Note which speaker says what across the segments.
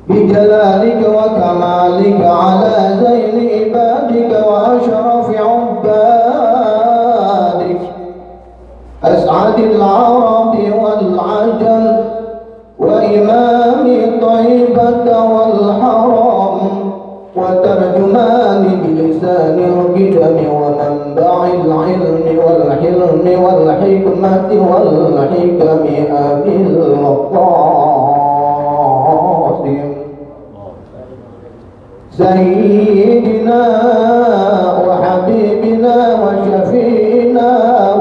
Speaker 1: بجلالك وكمالك على زين عبادك وأشرف عبادك أسعد العرب والعجم وإمام طيبة والحرم وترجمان بلسان القدم ومنبع العلم والحلم والحكمة والحكم أبي القاسم سيدنا وحبيبنا وشفينا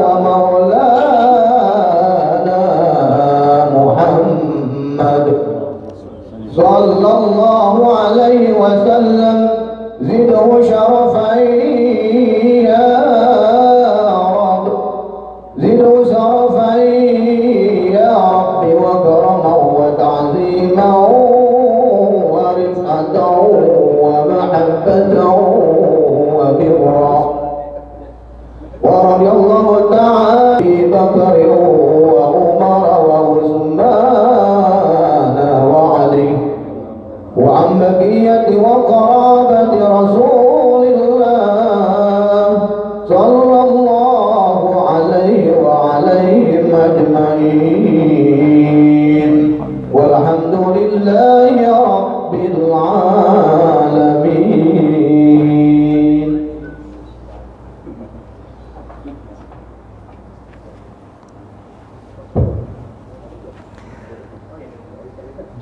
Speaker 1: ومولانا محمد صلى الله عليه وسلم زده شرفا يا رب زده شرفا يا رب وكرما وتعظيما ورفعة ومحبة وبرا ورضي الله تعالى أبي بكر وعمر وعثمان وعلي وعن بقية وقرابة رسول الله صلى الله عليه وعليهم أجمعين والحمد لله رب العالمين.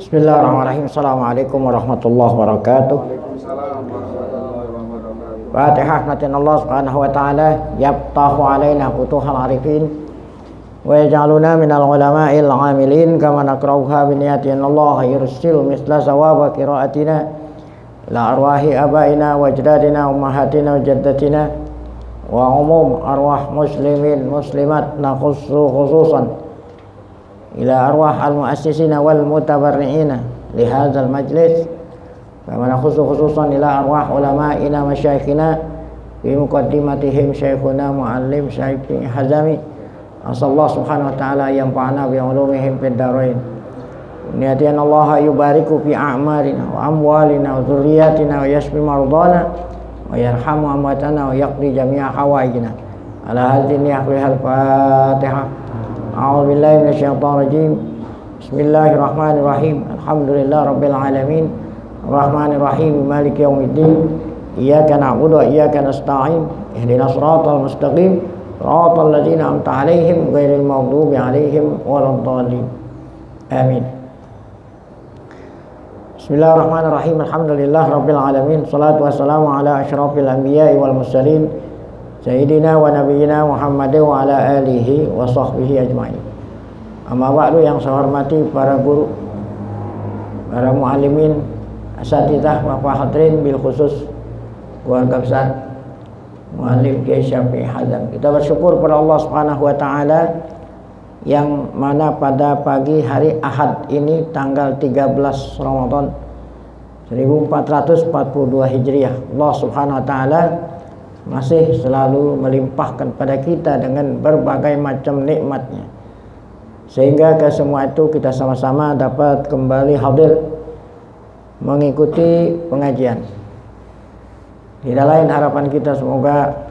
Speaker 2: Bismillahirrahmanirrahim. Assalamualaikum warahmatullahi wabarakatuh. Fatihah natin Allah subhanahu wa ta'ala yaftahu alaina futuhal arifin wa yaj'aluna minal ulama'il amilin kama nakrauha biniyatin Allah yursilu misla sawaba qiraatina ila arwahi abaina wa ajdadina ummahatina wa jaddatina wa umum arwah muslimin muslimat nakhussu khususan ila arwah al-muassisina wal mutabarri'ina li hadzal majlis kama nakhussu khususan ila arwah ulama'ina masyayikhina bi muqaddimatihim syekhuna muallim Syekh Hazami asallahu subhanahu wa ta'ala yanfa'ana bi ulumihim fid dharain niyatian Allah yubariku fi a'marina wa amwalina wa dzurriyyatina wa yashfi mardana wa yarhamu amwatana wa yaqdi jami'a hawaijina ala hadhihi al Fatihah. A'udzu billahi minasyaitonir rajim. Bismillahirrahmanirrahim. Alhamdulillah rabbil alamin. Arrahmanir rahim. Maliki yaumiddin. Iyyaka na'budu wa iyyaka nasta'in. Ihdinas shiratal mustaqim. Shiratal ladzina an'amta 'alaihim ghairil maghdubi 'alaihim waladdallin. Amin. Bismillahirrahmanirrahim. Alhamdulillah rabbil alamin. Shalatu wassalamu ala asyrafil anbiya'i wal mursalin. Sayyidina wa nabiyyina Muhammadin wa ala alihi wa sahbihi ajma'in. Amma ba'du, yang saya hormati para guru, para muallimin, asatidzah wa hadirin bil khusus keluarga besar Muallim Kiai Syafi'i Hazam. Kita bersyukur pada Allah Subhanahu wa taala yang mana pada pagi hari Ahad ini tanggal 13 Ramadan 1442 Hijriah, Allah Subhanahu wa taala masih selalu melimpahkan pada kita dengan berbagai macam nikmatnya, sehingga ke semua itu kita sama-sama dapat kembali hadir mengikuti pengajian. Tidak lain harapan kita, semoga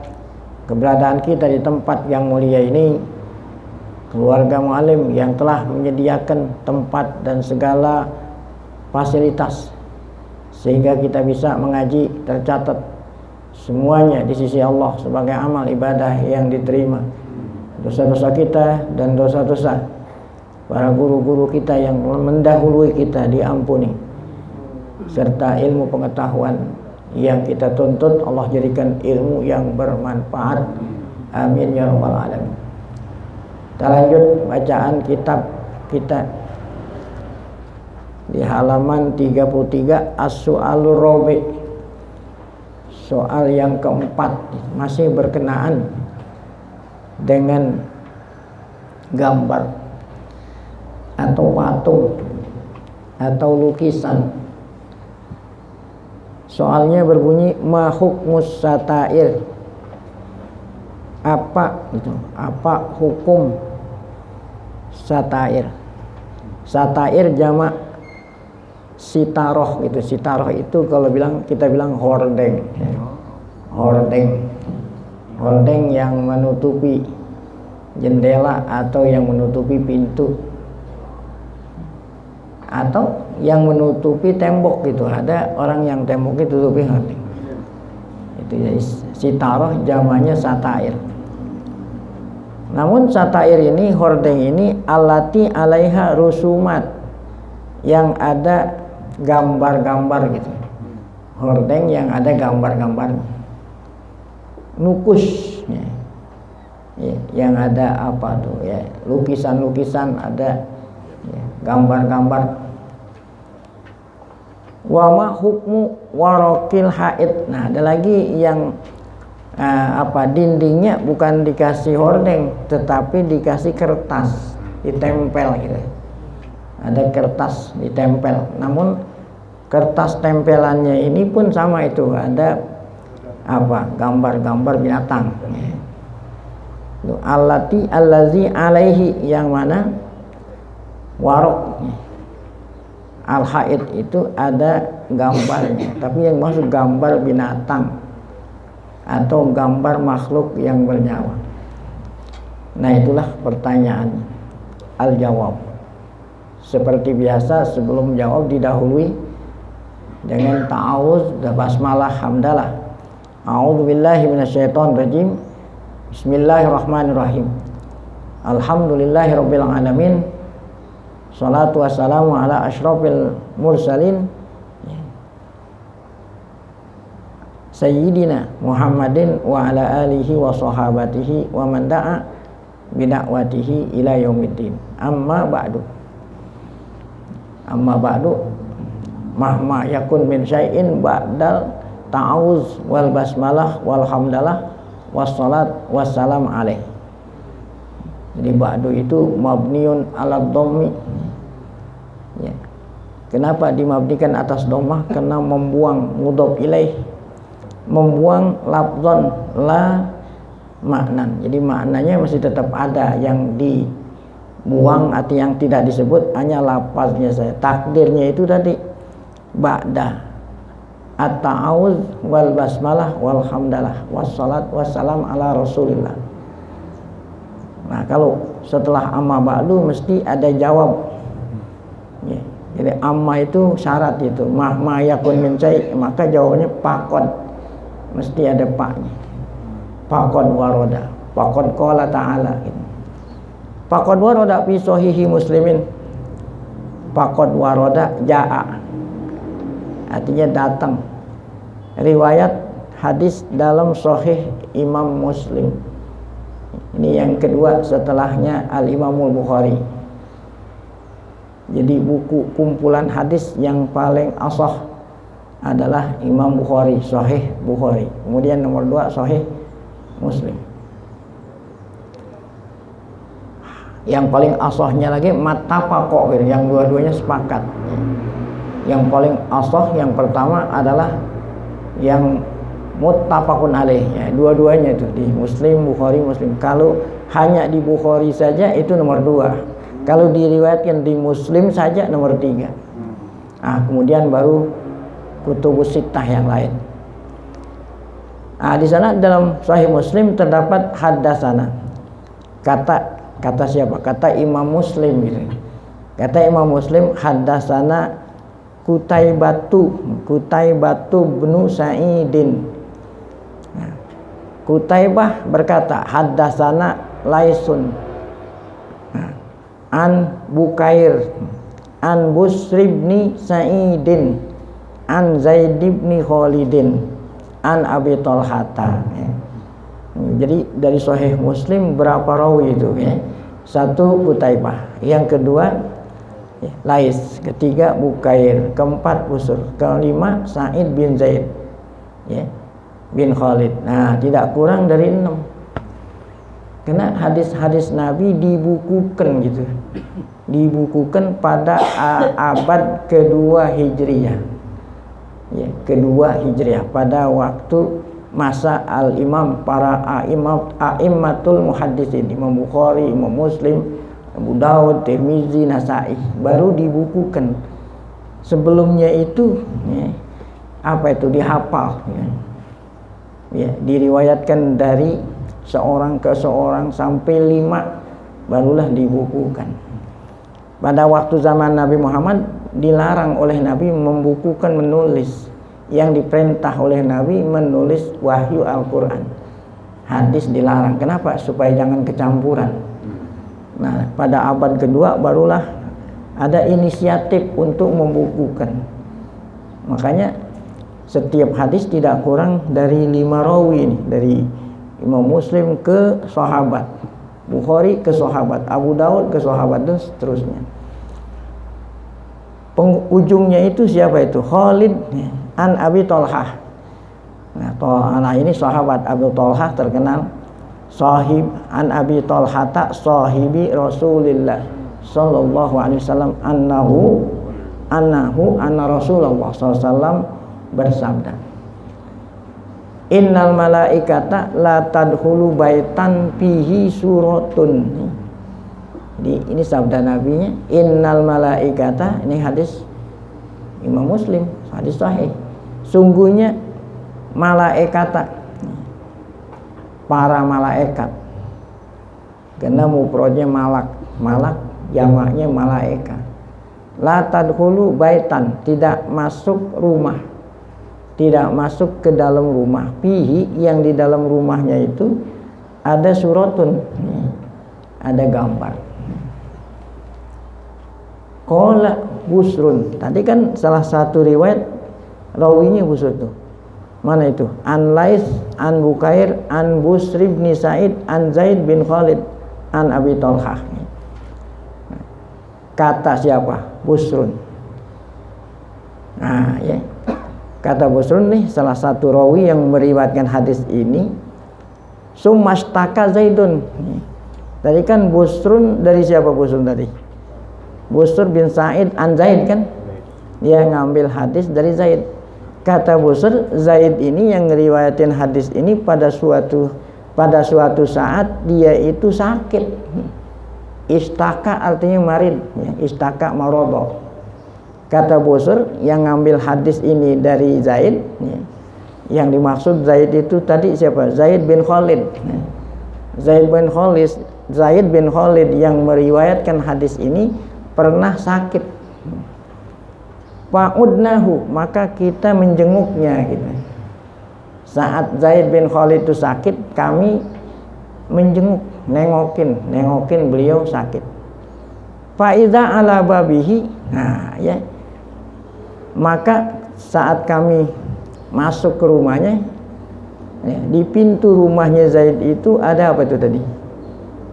Speaker 2: keberadaan kita di tempat yang mulia ini, keluarga mu'alim yang telah menyediakan tempat dan segala fasilitas sehingga kita bisa mengaji, tercatat semuanya di sisi Allah sebagai amal ibadah yang diterima. Dosa-dosa kita dan dosa-dosa para guru-guru kita yang mendahului kita diampuni, serta ilmu pengetahuan yang kita tuntut Allah jadikan ilmu yang bermanfaat. Amin ya rabbal alamin. Kita lanjut bacaan kitab kita di halaman 33 As-Su'alur Rabi'. Soal yang keempat masih berkenaan dengan gambar atau patung atau lukisan. Soalnya berbunyi ma hukmus satair. Apa itu? Apa hukum satair? Satair jamak sitaroh gitu. Sitaroh itu kalau kita bilang hordeng, ya. Hordeng yang menutupi jendela atau yang menutupi pintu atau yang menutupi tembok gitu. Ada orang yang temboknya tutupi hordeng. Itu ya, sitaroh jamannya satair. Namun satair ini, hordeng ini alati alaiha rusumat, yang ada gambar-gambar gitu. Hordeng yang ada gambar-gambar, nukus ya, yang ada apa tuh ya, lukisan-lukisan, ada ya, gambar-gambar. Wama hukmu warokil haid. Nah, ada lagi yang dindingnya bukan dikasih hordeng, tetapi dikasih kertas ditempel gitu. Ada kertas ditempel, namun kertas tempelannya ini pun sama, itu ada gambar-gambar binatang. Allazi alaihi, yang mana warok al-haid itu ada gambarnya, tapi yang maksud gambar binatang atau gambar makhluk yang bernyawa. Nah, itulah pertanyaan al-jawab. Seperti biasa, sebelum jawab didahului dengan ta'awuz dan basmalah hamdalah. A'udzubillahi minasyaitonirrajim. Bismillahirrahmanirrahim. Alhamdulillahirabbil alamin. Shalatu wassalamu ala asyrafil mursalin Sayyidina Muhammadin wa ala alihi wa sahabatihi wa man da'a bidakwatihi ila yaumiddin. Amma ba'du. Mahma yakun min syai'in ba'dal ta'awuz wal basmalah wal hamdalah wassalat wassalam alaih. Jadi ba'du itu mabniun ala dhammi ya. Kenapa dimabnikan atas dhammah? Karena membuang mudhof ilaih, membuang lafzon la maknan. Jadi maknanya masih tetap ada, yang dibuang atau yang tidak disebut hanya lafaznya saja. Takdirnya itu tadi ba'da at-ta'awuz wal basmalah wal hamdalah wassalat wassalam ala rasulillah. Nah, kalau setelah amma ba'du mesti ada jawab ya. Jadi amma itu syarat itu, mahma yakun min syai', maka jawabnya pakon, mesti ada paknya. Pakon waroda, pakon qala ta'ala gitu. Pakon waroda fi sahihi muslimin. Pakon waroda ja'a, artinya datang. Riwayat hadis dalam Sahih Imam Muslim. Ini yang kedua setelahnya Al-Imamul Bukhari. Jadi buku kumpulan hadis yang paling ashah adalah Imam Bukhari, Sahih Bukhari. Kemudian nomor 2 Sahih Muslim. Yang paling ashahnya lagi mattafaqo, yang dua-duanya sepakat. Yang paling ashah yang pertama adalah yang muttafaqun alaih ya, dua-duanya itu di Muslim, Bukhari, Muslim. Kalau hanya di Bukhari saja itu nomor 2. Kalau diriwayatkan di Muslim saja nomor 3. Nah, kemudian baru kutubus sittah yang lain. Nah, di sana dalam Sahih Muslim terdapat haddatsana. Kata siapa? Kata Imam Muslim gitu. Kata Imam Muslim, haddatsana Kutaibatu bnu Sa'idin. Nah, Kutaibah berkata, haddatsana Laisun an Bukair an Busri bin Sa'idin an Zaid bin Khalidin an Abi Talhata ya. Jadi dari Sahih Muslim berapa rawi itu ya? 1 Kutaibah, yang kedua ya, Lais, ketiga Bukair, keempat Busur, kelima Sa'id bin Zaid ya, bin Khalid. Nah, tidak kurang dari 6. Karena hadis-hadis Nabi dibukukan gitu, dibukukan pada abad kedua Hijriyah ya, kedua Hijriyah, pada waktu masa al-imam, para a'immatul muhaddisin, Imam Bukhari, Imam Muslim, Abu Daud, Tirmizi, Nasai, baru dibukukan sebelumnya itu ya, apa itu dihafal ya. Ya, diriwayatkan dari seorang ke seorang sampai 5 barulah dibukukan. Pada waktu zaman Nabi Muhammad dilarang oleh Nabi membukukan menulis. Yang diperintah oleh Nabi menulis wahyu Al-Quran. Hadis dilarang. Kenapa? Supaya jangan kecampuran. Nah, pada abad kedua barulah ada inisiatif untuk membukukan. Makanya setiap hadis tidak kurang dari 5 rawi nih, dari Imam Muslim ke sahabat, Bukhari ke sahabat, Abu Daud ke sahabat, dan seterusnya. Ujungnya itu siapa itu? Khalid an Abi Thalhah. Nah, ini sahabat Abu Thalhah terkenal. Sahib an Abi Thalhata sahibi Rasulillah sallallahu alaihi wasallam annahu anna Rasulullah sallallahu alaihi wasallam bersabda, innal malaikata la tadkhulu baitan fihi suratun. Jadi ini sabda nabinya, innal malaikata, ini hadis Imam Muslim, hadis sahih. Sungguhnya malaikata, para malaikat, karena mufradnya malak, malak jamaknya malaikat. La tadkhulu baitan, tidak masuk rumah, tidak masuk ke dalam rumah. Fihi, yang di dalam rumahnya itu ada suratun, ada gambar. Qala Busrun, tadi kan salah satu riwayat rawinya Busr tuh. Mana itu? An Lais, an Bukair, an Busr bin Sa'id, an Zaid bin Khalid, an Abi Thalhah. Kata siapa? Busrun. Nah, ya. Kata Busrun nih, salah satu rawi yang meriwayatkan hadis ini. Sumastaka Zaidun. Tadi kan Busrun dari siapa Busrun tadi? Busr bin Sa'id an Zaid kan? Dia ngambil hadis dari Zaid. Kata Busr, Zaid ini yang ngeriwayatin hadis ini pada suatu saat dia itu sakit. Istaka artinya marid, ya. Istaka marodo. Kata Busr yang ngambil hadis ini dari Zaid, ya. Yang dimaksud Zaid itu tadi siapa? Zaid bin Khalid, ya. Zaid bin Khalid yang meriwayatkan hadis ini pernah sakit. Fa'udnahu, maka kita menjenguknya gitu. Saat Zaid bin Khalid itu sakit, kami menjenguk, nengokin beliau sakit. Fa'iza ala babihi, nah ya, maka saat kami masuk ke rumahnya, ya, di pintu rumahnya Zaid itu ada apa itu tadi?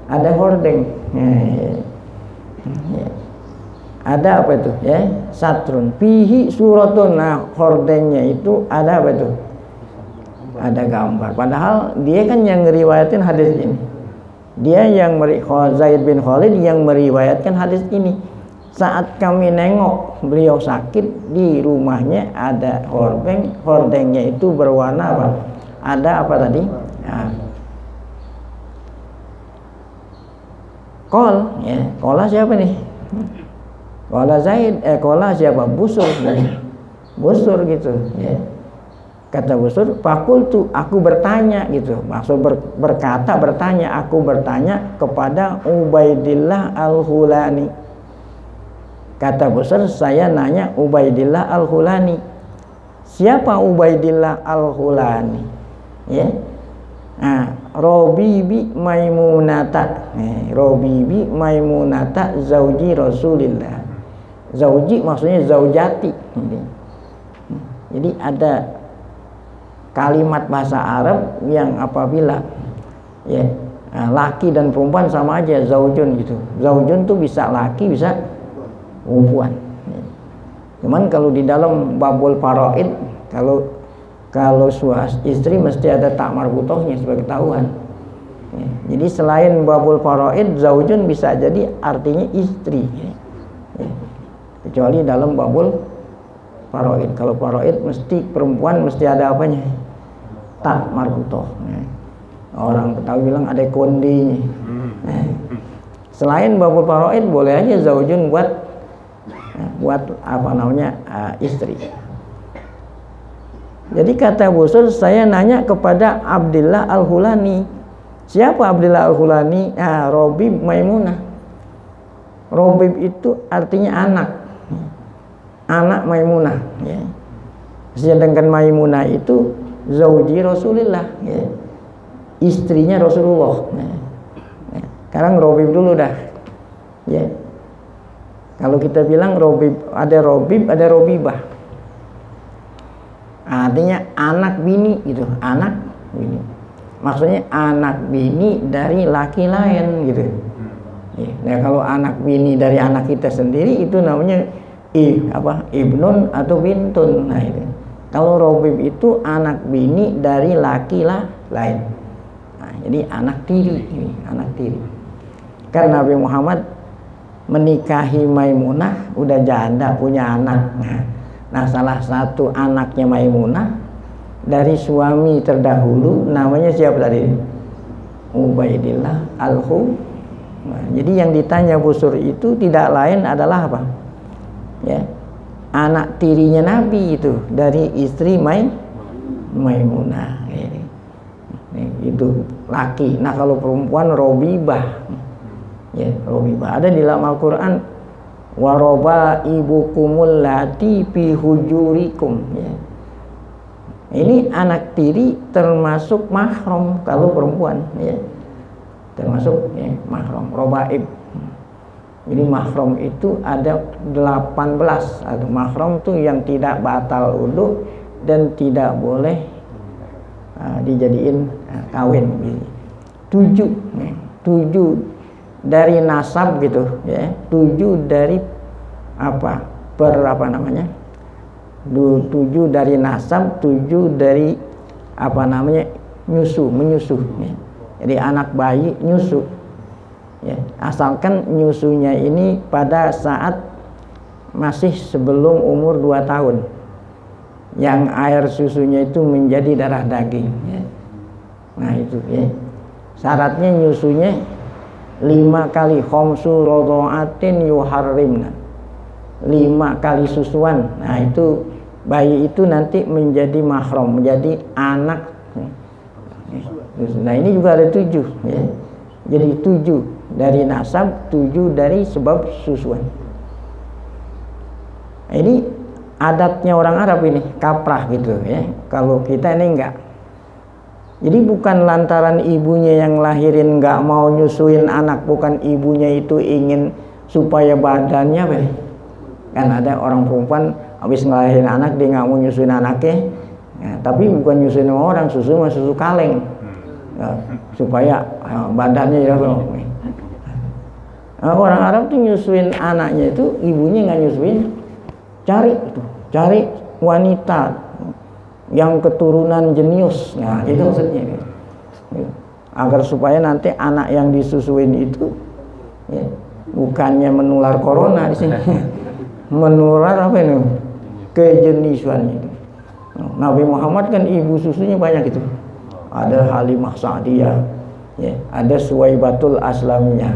Speaker 2: Ada hordeng, ya. Ada apa itu? Ya, satrun fihi suratun. Nah, hordengnya itu ada apa itu? Ada gambar. Padahal dia kan yang ngeriwayatin hadis ini. Dia yang Zaid bin Khalid yang meriwayatkan hadis ini. Saat kami nengok beliau sakit, di rumahnya ada hordeng. Hordengnya itu berwarna apa? Ada apa tadi? Nah. Qol, ya. Qola siapa nih? Qala Zaid, qala siapa? Busur. Busur gitu, ya. Kata Busur, fakultu, aku bertanya gitu. Maksud bertanya, aku bertanya kepada Ubaidillah Al-Hulani. Kata Busur, saya nanya Ubaidillah Al-Hulani. Siapa Ubaidillah Al-Hulani? Ya. Nah, Robibi Maimunata. Robibi Maimunata zauji Rasulillah. Zauji maksudnya zaujati. Jadi ada kalimat bahasa Arab yang apabila ya laki dan perempuan sama aja, zaujun gitu. Zaujun tuh bisa laki bisa perempuan. Cuman kalau di dalam babul faraid, kalau istri mesti ada tak marbutohnya sebagai ketahuan. Jadi selain babul faraid, zaujun bisa jadi artinya istri. Kecuali dalam babul faraid. Kalau faraid mesti perempuan mesti ada apanya? Tak marbutoh. Orang Betawi bilang ada kondinya. Selain babul faraid boleh aja zaujun buat buat istri. Jadi kata Busur, saya nanya kepada Abdillah Al-Hulani. Siapa Abdillah Al-Hulani? Robib Maimunah. Robib itu artinya anak Maimunah, ya. Sedangkan Maimunah itu zauji Rasulillah, ya. Istrinya Rasulullah. Sekarang Robib dulu dah, ya. Kalau kita bilang Robib, ada Robibah. Artinya anak bini gitu, anak bini. Maksudnya anak bini dari laki lain gitu. Nah, kalau anak bini dari anak kita sendiri itu namanya ibnun atau bintun. Nah, itu. Kalau Robib itu anak bini dari laki lain. Nah, jadi anak tiri, anak tiri. Karena Nabi Muhammad menikahi Maimunah, udah janda punya anak. Nah, salah satu anaknya Maimunah dari suami terdahulu namanya siapa tadi? Ubaidillah Al-Hu. Nah, jadi yang ditanya Busur itu tidak lain adalah apa? Ya, anak tirinya Nabi itu dari istri Maimunah. Itu laki. Nah, kalau perempuan Robibah. Ya, Robibah ada di dalam Al-Qur'an, waroba ibukumul lati fi hujurikum, ya. Ini anak tiri termasuk mahram kalau perempuan, ya. Termasuk mahram, robaib. Jadi mahram itu ada 18. Ada mahram tuh yang tidak batal wudu dan tidak boleh dijadiin kawin. 7 dari nasab gitu, ya. 7 dari 7 dari nasab, 7 dari menyusu, ya. Jadi anak bayi nyusu, ya. Asalkan nyusunya ini pada saat masih sebelum umur 2 tahun, yang air susunya itu menjadi darah daging, ya. Nah, itu, ya. Syaratnya nyusunya 5 kali khomsu rodho'atin yuharrimna, 5 kali susuan. Nah, itu bayi itu nanti menjadi mahram, menjadi anak. Nah, ini juga ada 7, ya. Jadi 7 dari nasab, 7 dari sebab susuan. Nah, ini adatnya orang Arab ini, kaprah gitu, ya. Kalau kita ini enggak. Jadi bukan lantaran ibunya yang lahirin nggak mau nyusuin anak, bukan ibunya itu ingin supaya badannya kan ada orang perempuan habis ngelahirin anak dia nggak mau nyusuin anaknya, nah, tapi bukan nyusuin sama orang, susu mah susu kaleng, nah, supaya badannya ya. Nah, orang Arab tuh nyusuin anaknya itu ibunya nggak nyusuin, cari wanita yang keturunan jenius. Nah, itu maksudnya, agar supaya nanti anak yang disusuin itu, ya, bukannya menular corona di sini, menular apa ini, kejeniusan itu. Nabi Muhammad kan ibu susunya banyak itu, ada Halimah Sa'diyah, ya, ada Suwaibatul Aslamiyah.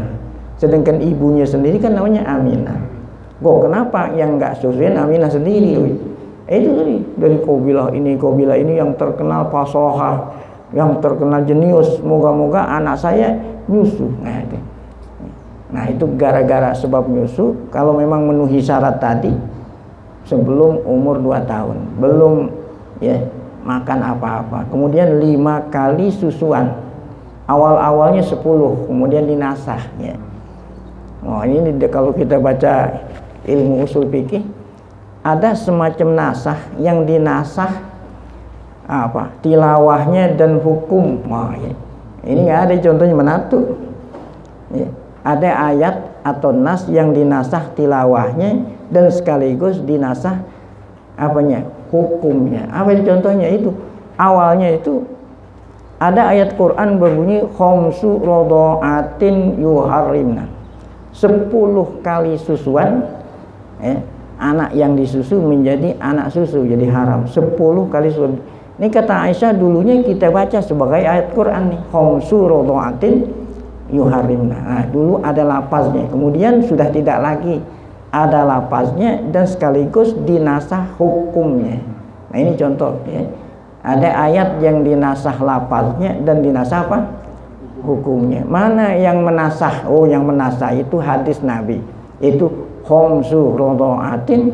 Speaker 2: Sedangkan ibunya sendiri kan namanya Aminah. Kenapa yang nggak susuin Aminah sendiri? Itu dari kabilah ini yang terkenal fasohah, yang terkenal jenius, moga-moga anak saya nyusu. Nah, itu gara-gara sebab nyusu, kalau memang memenuhi syarat tadi sebelum umur 2 tahun, belum, ya, makan apa-apa. Kemudian 5 kali susuan. Awalnya 10, kemudian dinasah, ya. Oh, ini kalau kita baca ilmu usul fikih, ada semacam nasah yang dinasah tilawahnya dan hukum. Ya. Ini nggak ada contohnya menatu, ya. Ada ayat atau nas yang dinasah tilawahnya dan sekaligus dinasah hukumnya. Apa contohnya itu? Awalnya itu ada ayat Quran berbunyi khomsu rodho'atin yuharrimna, 10 kali susuan, ya. Anak yang disusu menjadi anak susu, jadi haram 10 kali susu. Ini kata Aisyah, dulunya kita baca sebagai ayat Quran nih, khomsu rodho'atin yuharrimna. Nah, dulu ada lafaznya, kemudian sudah tidak lagi ada lafaznya dan sekaligus dinasah hukumnya. Nah ini contoh ya. Ada ayat yang dinasah lafaznya dan dinasah apa? Hukumnya. Mana yang menasah? Oh, yang menasah itu hadis Nabi. Itu khamsu radha'atin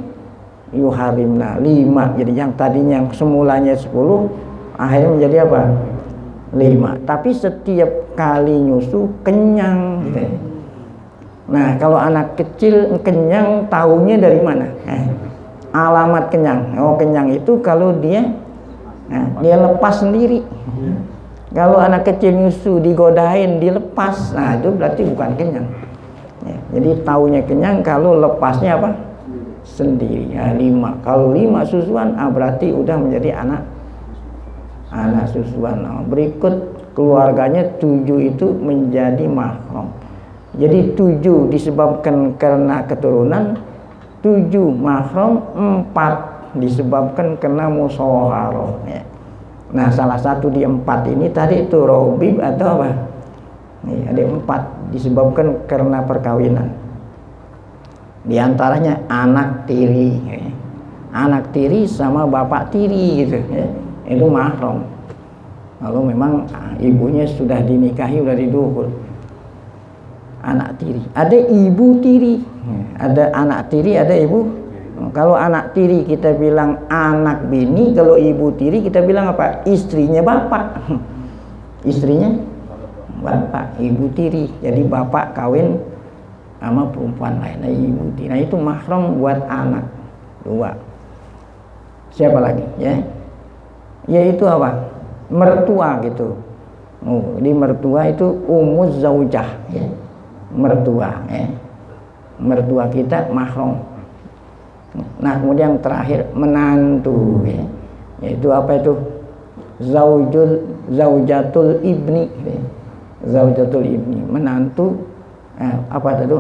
Speaker 2: yuharimna 5. Jadi yang tadinya yang semulanya 10 akhirnya menjadi apa? 5. Tapi setiap kali nyusu kenyang gitu. Nah, kalau anak kecil kenyang taunya dari mana? Alamat kenyang. Oh, kenyang itu kalau dia lepas sendiri. Kalau anak kecil nyusu digodain, dilepas, nah itu berarti bukan kenyang. Ya, jadi taunya kenyang kalau lepasnya apa? Sendiri. Ya, 5. Kalau 5 susuan, berarti udah menjadi anak susuan. Nah, berikut keluarganya 7 itu menjadi mahram. Jadi 7 disebabkan karena keturunan, 7 mahram, 4 disebabkan karena musyawarah. Ya. Nah, salah satu di 4 ini tadi itu robib atau apa? Nih, ada 4 disebabkan karena perkawinan. Di antaranya anak tiri, ya. Anak tiri sama bapak tiri gitu, ya. Itu mahram. Kalau memang ibunya sudah dinikahi, sudah diduhur. Anak tiri, ada ibu tiri, ada anak tiri, ada ibu. Kalau anak tiri kita bilang anak bini, kalau ibu tiri kita bilang apa? Istrinya bapak. Istrinya bapak, ibu tiri. Jadi bapak kawin sama perempuan lain, nah, ibu tiri. Nah itu mahram buat anak 2. Siapa lagi? Ya, yaitu apa? Mertua gitu. Oh, di mertua itu umuz zaujah, ya. Mertua, ya. Mertua kita mahram. Nah, kemudian yang terakhir menantu, ya. Yaitu apa itu? Zaujatul ibni, ya. Zaujatul ibni, menantu apa itu?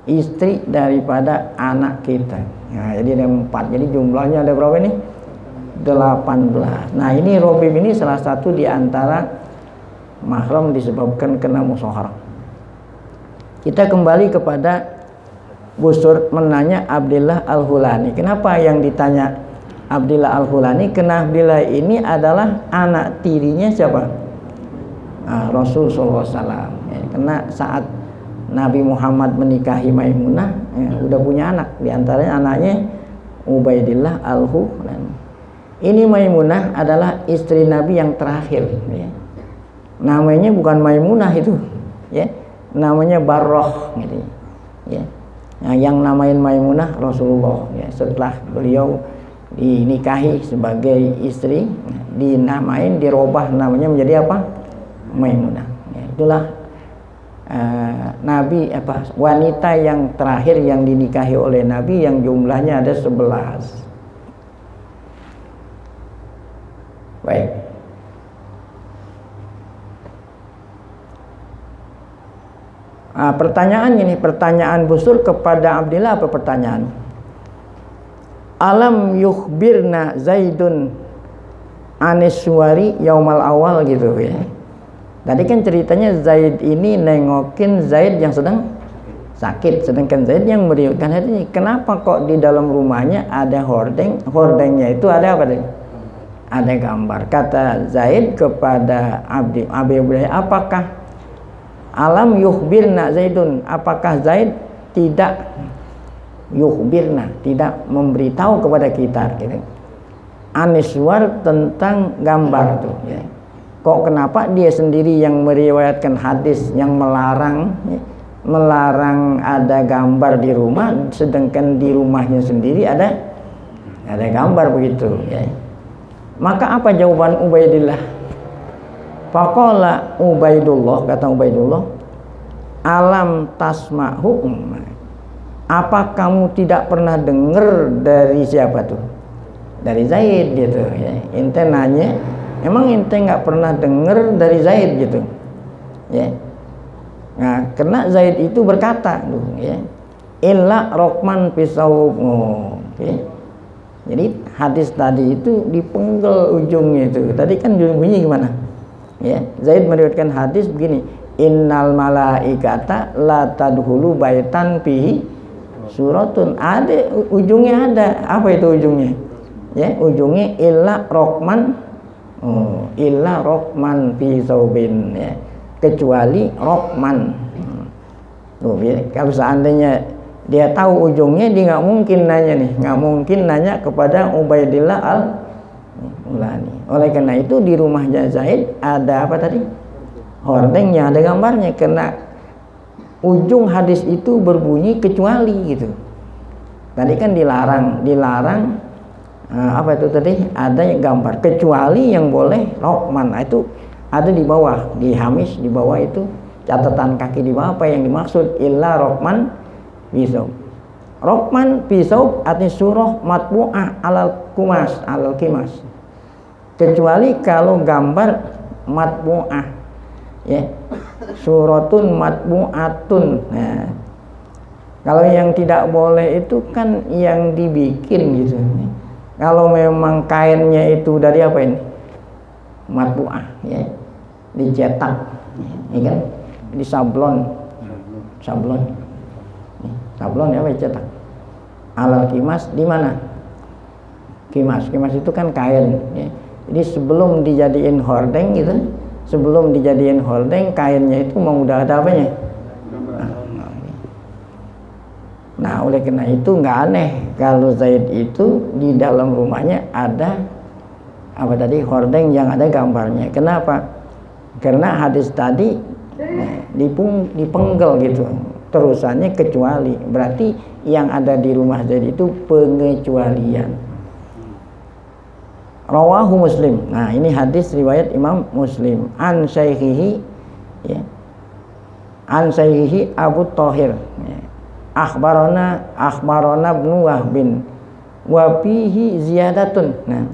Speaker 2: Istri daripada anak kita. Nah, jadi ada 4. Jadi jumlahnya ada berapa ini? 18. Nah, ini robib ini salah satu di antara mahram disebabkan kena musyawarah. Kita kembali kepada Busur menanya Abdillah Al-Hulani. Kenapa yang ditanya Abdillah Al-Hulani? Karena Abdillah ini adalah anak tirinya siapa? Rasul SAW. Ya, karena saat Nabi Muhammad menikahi Maimunah, ya, udah punya anak. Di antaranya anaknya Ubaidillah Al-Hulani. Ini Maimunah adalah istri Nabi yang terakhir. Ya. Namanya bukan Maimunah itu, ya. Namanya Barroh, gitu. Ya. Nah, yang namain Maimunah Rasulullah, ya. Setelah beliau dinikahi sebagai istri, dinamain, dirubah namanya menjadi apa? Maimunah. Ya, itulah Nabi wanita yang terakhir yang dinikahi oleh Nabi yang jumlahnya ada 11. Baik. Pertanyaan ini, pertanyaan Busur kepada Abdillah apa pertanyaan? Alam yukhbirna Zaidun aniswari yaumal awal gitu ya. Tadi kan ceritanya Zaid ini nengokin Zaid yang sedang sakit, sedangkan Zaid yang meriwayatkan hadis ini. Kenapa kok di dalam rumahnya ada hordeng? Hordengnya itu ada apa deh? Ada gambar. Kata Zaid kepada Abi Hurairah, apakah alam yukhbirna Zaidun, apakah Zaid tidak yukhbirna, tidak memberitahu kepada kita gitu, aniswar tentang gambar itu ya. Kok kenapa dia sendiri yang meriwayatkan hadis yang melarang ya, melarang ada gambar di rumah, sedangkan di rumahnya sendiri ada gambar begitu ya. Maka apa jawaban Ubaidillah? Faqala Ubaidullah, kata Ubaidullah, alam tasma'hu, apa kamu tidak pernah dengar dari siapa tuh? Dari Zaid gitu ya. Ente nanya, emang ente nggak pernah dengar dari Zaid gitu ya. Nah, karena Zaid itu berkata ya, illa rokman pisau, ya. Jadi hadis tadi itu dipenggal ujungnya itu. Tadi kan bunyi gimana? Ya, Zaid meriwayatkan hadis begini, innal malaikata la tadkhulu baitan fihi suratun, ada ujungnya, ada apa itu ujungnya? Ya, ujungnya illa rokman, illa rokman fi saubin, ya, kecuali rokman. Tuh, ya, kalau seandainya dia tahu ujungnya, dia nggak mungkin nanya nih, nggak mungkin nanya kepada Ubaidillah al-Mulani. Oleh karena itu di rumahnya Zaid ada apa tadi? Hordengnya, ada gambarnya. Karena ujung hadis itu berbunyi kecuali gitu. Tadi kan dilarang apa itu tadi? Ada gambar kecuali yang boleh rokman. Nah, itu ada di bawah, di hamish di bawah itu catatan kaki di bawah apa yang dimaksud illa rokman pisau. Rokman pisau artinya surah matbu'ah alal kimas. Kecuali kalau gambar matbu'ah, ya, suratun matbu'atun. Nah, kalau yang tidak boleh itu kan yang dibikin gitu. Kalau memang kainnya itu dari apa ini? Matbu'ah, ya, dicetak, ya kan? Di sablon ya, cetak. Alal kimas di mana? Kimas itu kan kain, ya. Jadi sebelum dijadiin hordeng gitu, kainnya itu mau udah ada apanya? Nah, oleh karena itu nggak aneh kalau Zaid itu di dalam rumahnya ada apa tadi, hordeng yang ada gambarnya. Kenapa? Karena hadis tadi dipenggal gitu, terusannya kecuali, berarti yang ada di rumah Zaid itu pengecualian. Rawahu Muslim. Nah, ini hadis riwayat Imam Muslim. An Syaihihi, ya, an Syaihihi Abu Thahir, ya. Akhbarona Ibnu Wahbin wa fihi ziyadatun. Nah,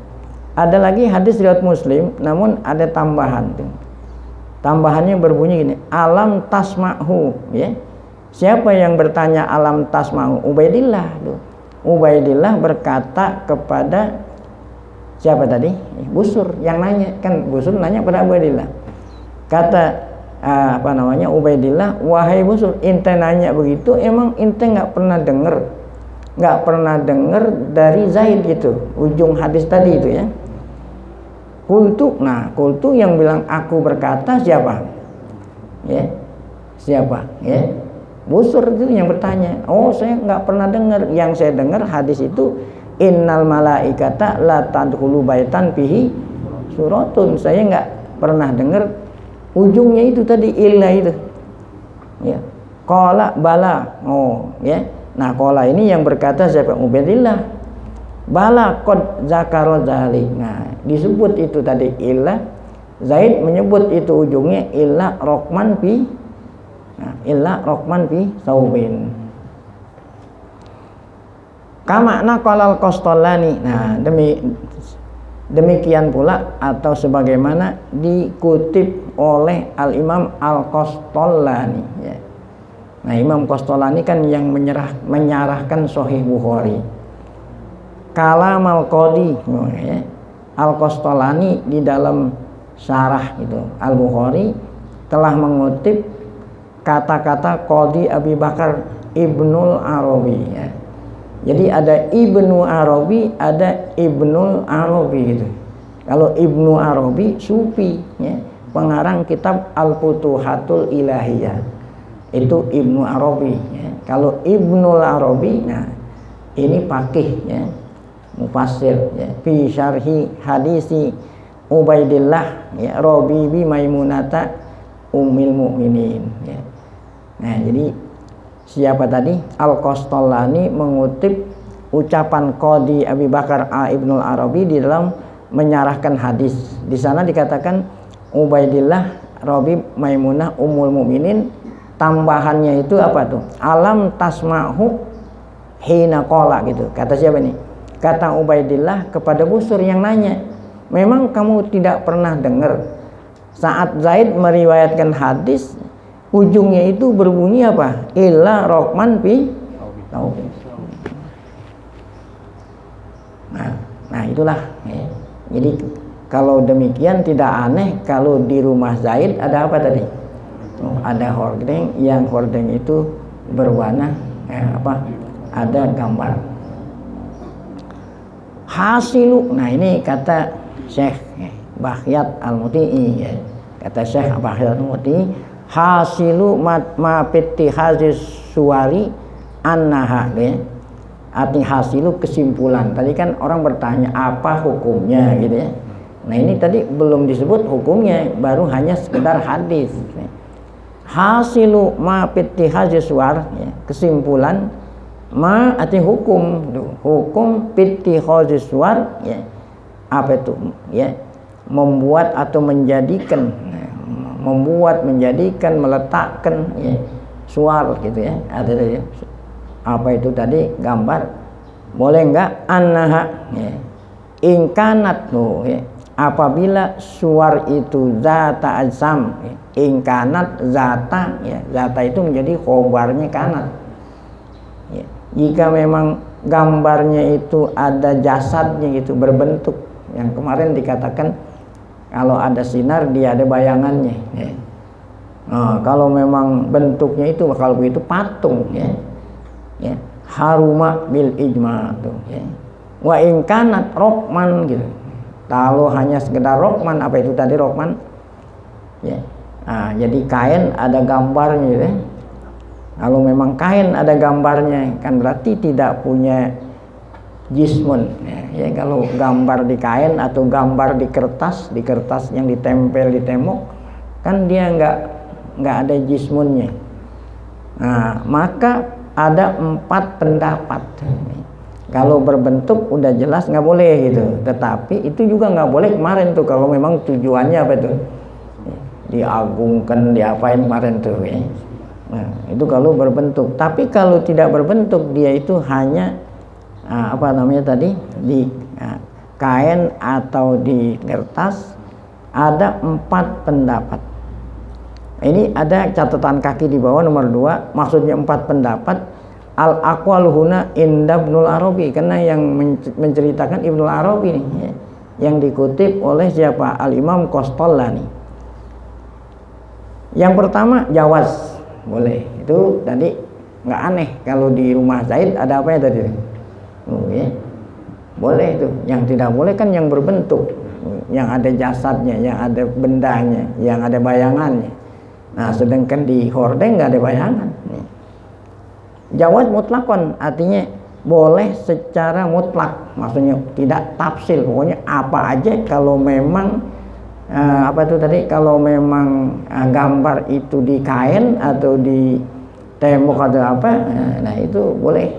Speaker 2: ada lagi hadis riwayat Muslim, namun ada tambahan tuh. Tambahannya berbunyi gini, alam tasma'hu, ya. Siapa yang bertanya alam tasma'hu? Ubaidillah tuh. Ubaidillah berkata kepada siapa tadi? Busur yang nanya, kan Busur nanya pada Ubaidillah. Kata Ubaidillah, wahai Busur, ente nanya begitu, emang ente nggak pernah dengar dari Zaid gitu, ujung hadis tadi itu, ya. Kultu yang bilang aku berkata siapa? Ya, siapa? Ya, Busur itu yang bertanya. Oh, saya nggak pernah dengar. Yang saya dengar hadis itu innal malaikata la tadkhulu baitan fihi suratun. Saya nggak pernah dengar ujungnya itu tadi illa itu, ya. Qala bala, oh, ya. Nah, qala ini yang berkata siapa? Ubaidillah. Bala qad zakara dzalik. Nah, disebut itu tadi illa. Zaid menyebut itu ujungnya illa rokman fi, nah, illa rokman fi saubin. Kama naqalal Qastallani. Nah, demikian pula atau sebagaimana dikutip oleh Al-Imam Al-Qastallani, ya. Nah, Imam Qastallani kan yang menyarahkan Sahih Bukhari. Kalam Al-Qadi, ya. Al-Qastallani di dalam syarah itu Al-Bukhari telah mengutip kata-kata Qadi Abi Bakar Ibnul Arabi, ya. Jadi ada Ibnu Arabi, ada Ibnul Arabi gitu. Kalau Ibnu Arabi sufi, ya, pengarang kitab Al-Futuhatul Ilahiyah, itu Ibnu Arabi, ya. Kalau Ibnul Arabi, nah ini faqih, ya, mufassir, ya, fi syarhi hadisi Ubaidillah, ya, Rabi bi Maimunata Ummil Mukminin, ya. Nah, jadi siapa tadi? Al-Qastallani mengutip ucapan Qadi Abi Bakar Ibnul Arabi di dalam menyarahkan hadis. Di sana dikatakan Ubaidillah Rabi Maimunah Ummul Mukminin, tambahannya itu apa tuh? Alam tasma'hu hina qala gitu. Kata siapa nih? Kata Ubaidillah kepada Busur yang nanya, memang kamu tidak pernah dengar saat Zaid meriwayatkan hadis ujungnya itu berbunyi apa? Illa rokman fi taubin. Nah itulah, ya. Jadi kalau demikian tidak aneh kalau di rumah Zaid ada apa tadi? Ada hordeng, yang hordeng itu berwarna ada gambar. Hasilu, nah ini kata Syekh Bahyat Al-Muti'i ya. Kata Syekh Bahyat Al-Muti'i, hasilu ma pitti hazis suwari annaha ya. Arti hasilu kesimpulan. Tadi kan orang bertanya apa hukumnya gitu ya. Nah ini tadi belum disebut hukumnya, baru hanya sekedar hadis. Hasilu ma pitti hazis suwar ya. Kesimpulan ma arti hukum, hukum pitti hazis suwar ya. Apa itu ya? Membuat atau menjadikan, meletakkan ya, suar gitu ya. Ada ya. Apa itu tadi gambar? Boleh enggak annaha ya. Ingkanat ya. Apabila suar itu zata ajsam ya. Ingkanat zata ya. Zata itu menjadi khobarnya kanat ya. Jika memang gambarnya itu ada jasadnya gitu, berbentuk, yang kemarin dikatakan kalau ada sinar dia ada bayangannya ya. Nah, kalau memang bentuknya itu kalau begitu patung ya. Ya, haruma bil ijma tuh ya. Wa in kanat rokman gitu. Kalau hanya sekedar rokman, apa itu tadi rokman? Ya. Nah, jadi kain ada gambarnya gitu ya. Kalau memang kain ada gambarnya kan berarti tidak punya jismun ya. Kalau gambar di kain atau gambar di kertas yang ditempel di tembok kan dia nggak ada jismunnya. Nah, maka ada 4 pendapat. Kalau berbentuk udah jelas nggak boleh gitu. Tetapi itu juga nggak boleh kemarin tuh kalau memang tujuannya apa tuh? Diagungkan, diapain kemarin tuh ya. Nah, itu kalau berbentuk. Tapi kalau tidak berbentuk dia itu hanya apa namanya tadi di kain atau di kertas ada 4 pendapat. Ini ada catatan kaki di bawah nomor 2, maksudnya 4 pendapat. Al-aqwal huna inda Ibnul Arabi, karena yang menceritakan Ibnul Arabi nih ya, yang dikutip oleh siapa? Al-Imam Qastallani. Yang pertama jawaz, boleh. Itu tadi nggak aneh kalau di rumah Zaid ada apa ya tadi? Ya. Boleh itu. Yang tidak boleh kan yang berbentuk, yang ada jasadnya, yang ada bendanya, yang ada bayangannya. Nah, sedangkan di hordeng nggak ada bayangan. Jawaz mutlakon, artinya boleh secara mutlak, maksudnya tidak tafsil, pokoknya apa aja kalau memang apa itu tadi, kalau memang gambar itu di kain atau di tembok atau apa, nah itu boleh.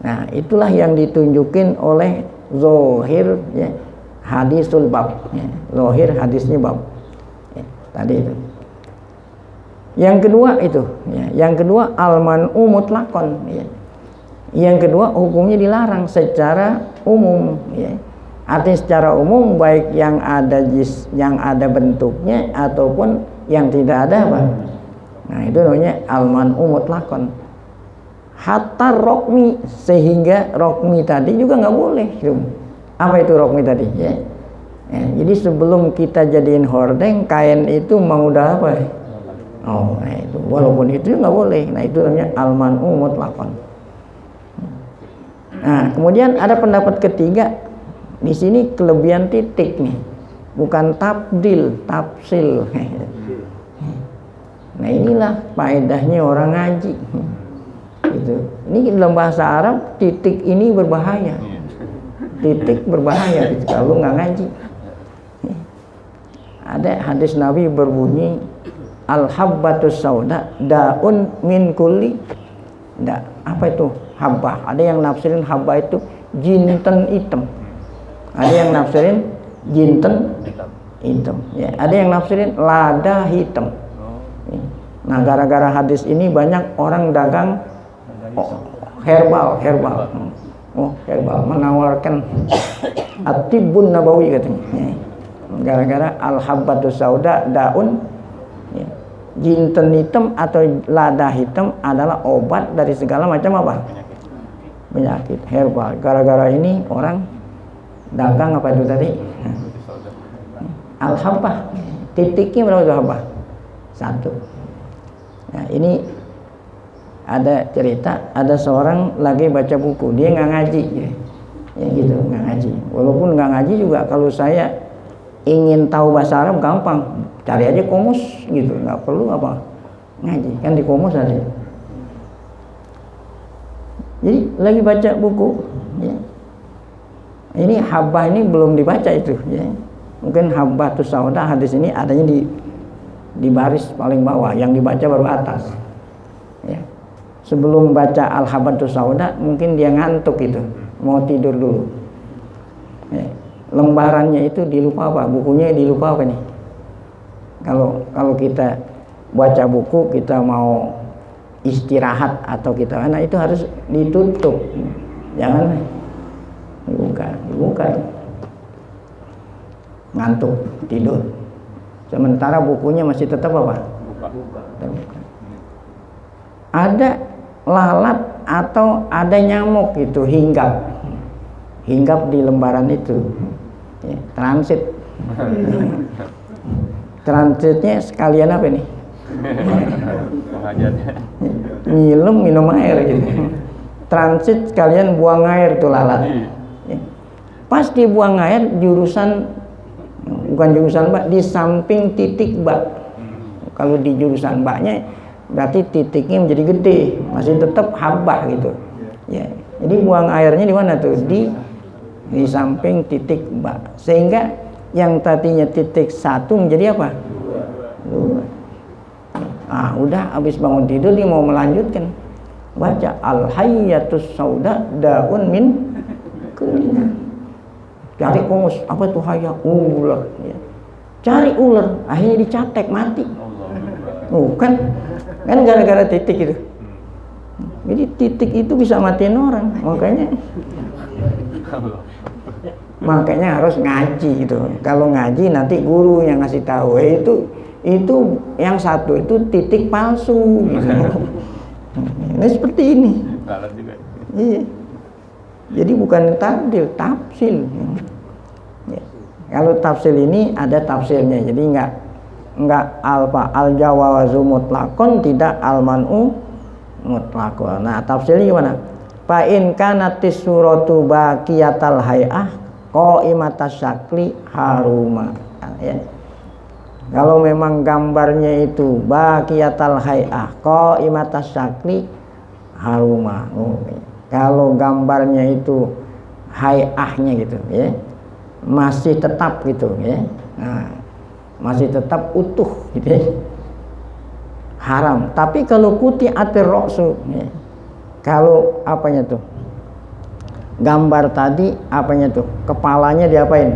Speaker 2: Nah, itulah yang ditunjukin oleh zohir ya, hadisul bab ya, zohir hadisnya bab ya, tadi itu. Yang kedua itu ya, yang kedua al-man'u mutlaqan ya. Yang kedua hukumnya dilarang secara umum ya. Artinya secara umum baik yang ada bentuknya ataupun yang tidak ada apa. Nah, itu namanya al-man'u mutlaqan. Hatta rokmi, sehingga rokmi tadi juga nggak boleh. Apa itu rokmi tadi ya? Jadi sebelum kita jadiin hordeng, kain itu mau udah apa ya? Oh, nah itu walaupun itu nggak boleh. Nah, itu namanya al-man'u mutlaqan. Nah, kemudian ada pendapat ketiga. Di sini kelebihan titik nih, bukan tabdil, tafsil. Nah, inilah faedahnya orang ngaji. Gitu. Ini dalam bahasa Arab titik ini berbahaya. Titik berbahaya gitu, kalau nggak ngaji. Ada hadis Nabi berbunyi al-habbatus sauda daun min kulli da. Apa itu habbah? Ada yang nafsirin habbah itu jinten hitam. Ada yang nafsirin jinten hitam. Ya, ada yang nafsirin lada hitam. Nah, gara-gara hadis ini banyak orang dagang herbal. Herbal menawarkan at-tibbun nabawi katanya. Ya. Gara-gara al-habbatus sauda daun ya. Jinten hitam atau lada hitam adalah obat dari segala macam apa? Penyakit herbal. Gara-gara ini orang dagang apa itu tadi? Al-habbah. Titiknya berapa itu habbah? 1. Nah, ini ada cerita, ada seorang lagi baca buku, dia nggak ngaji, ya gitu, nggak ngaji. Walaupun nggak ngaji juga, kalau saya ingin tahu bahasa Arab gampang, cari aja komus gitu, nggak perlu apa ngaji, kan di komus ada. Jadi lagi baca buku, ya. Ini habbah ini belum dibaca itu, ya. Mungkin habbatus sauda hadis ini adanya di baris paling bawah, yang dibaca baru atas. Ya. Sebelum baca al-habbatus sauda mungkin dia ngantuk itu, mau tidur dulu. Ya. Lembarannya itu dilupa apa, bukunya dilupa apa nih? Kalau kita baca buku, kita mau istirahat atau kita itu harus ditutup, jangan dibuka, ngantuk tidur. Sementara bukunya masih tetap apa? Terbuka. Ada lalat atau ada nyamuk itu hinggap di lembaran itu, ya, transit. Transitnya sekalian apa nih? minum air gitu. Transit sekalian buang air tuh lalat. Ya. Pas dibuang air bukan jurusan bak, di samping titik bak. Kalau di jurusan baknya berarti titiknya menjadi gede, masih tetap habbah gitu. Ya. Jadi buang airnya di mana tuh? Di samping titik bak. Sehingga yang tadinya titik 1 menjadi apa? 2. Udah habis bangun tidur dia mau melanjutkan baca al-hayyatus sauda daun min kulina. Cari komus, apa tuh hayya? Ular, ya. Cari ular, akhirnya dicatek mati. Kan gara-gara titik itu. Jadi titik itu bisa matiin orang, makanya harus ngaji gitu. Kalau ngaji nanti guru yang ngasih tahu, itu yang satu itu titik palsu gitu. Ini seperti ini. Iya. Jadi bukan takdir, tafsil. Ya. Kalau tafsil ini ada tafsirnya. Jadi enggak al-jawazu mutlaqon, tidak al-man'u mutlaqon. Nah, tafsilnya gimana? Fa in kanatis suratu baqiyatal hay'ah qaimatas syakli haruma. Ya. Kalau memang gambarnya itu baqiyatal hay'ah qaimatas syakli haruma. Kalau gambarnya itu hay'ahnya gitu, ya, masih tetap gitu, ya. Nah, masih tetap utuh gitu, ya. Haram. Tapi kalau quti'atir ra'su, ya. Kalau apanya tuh? Gambar tadi apanya tuh? Kepalanya diapain?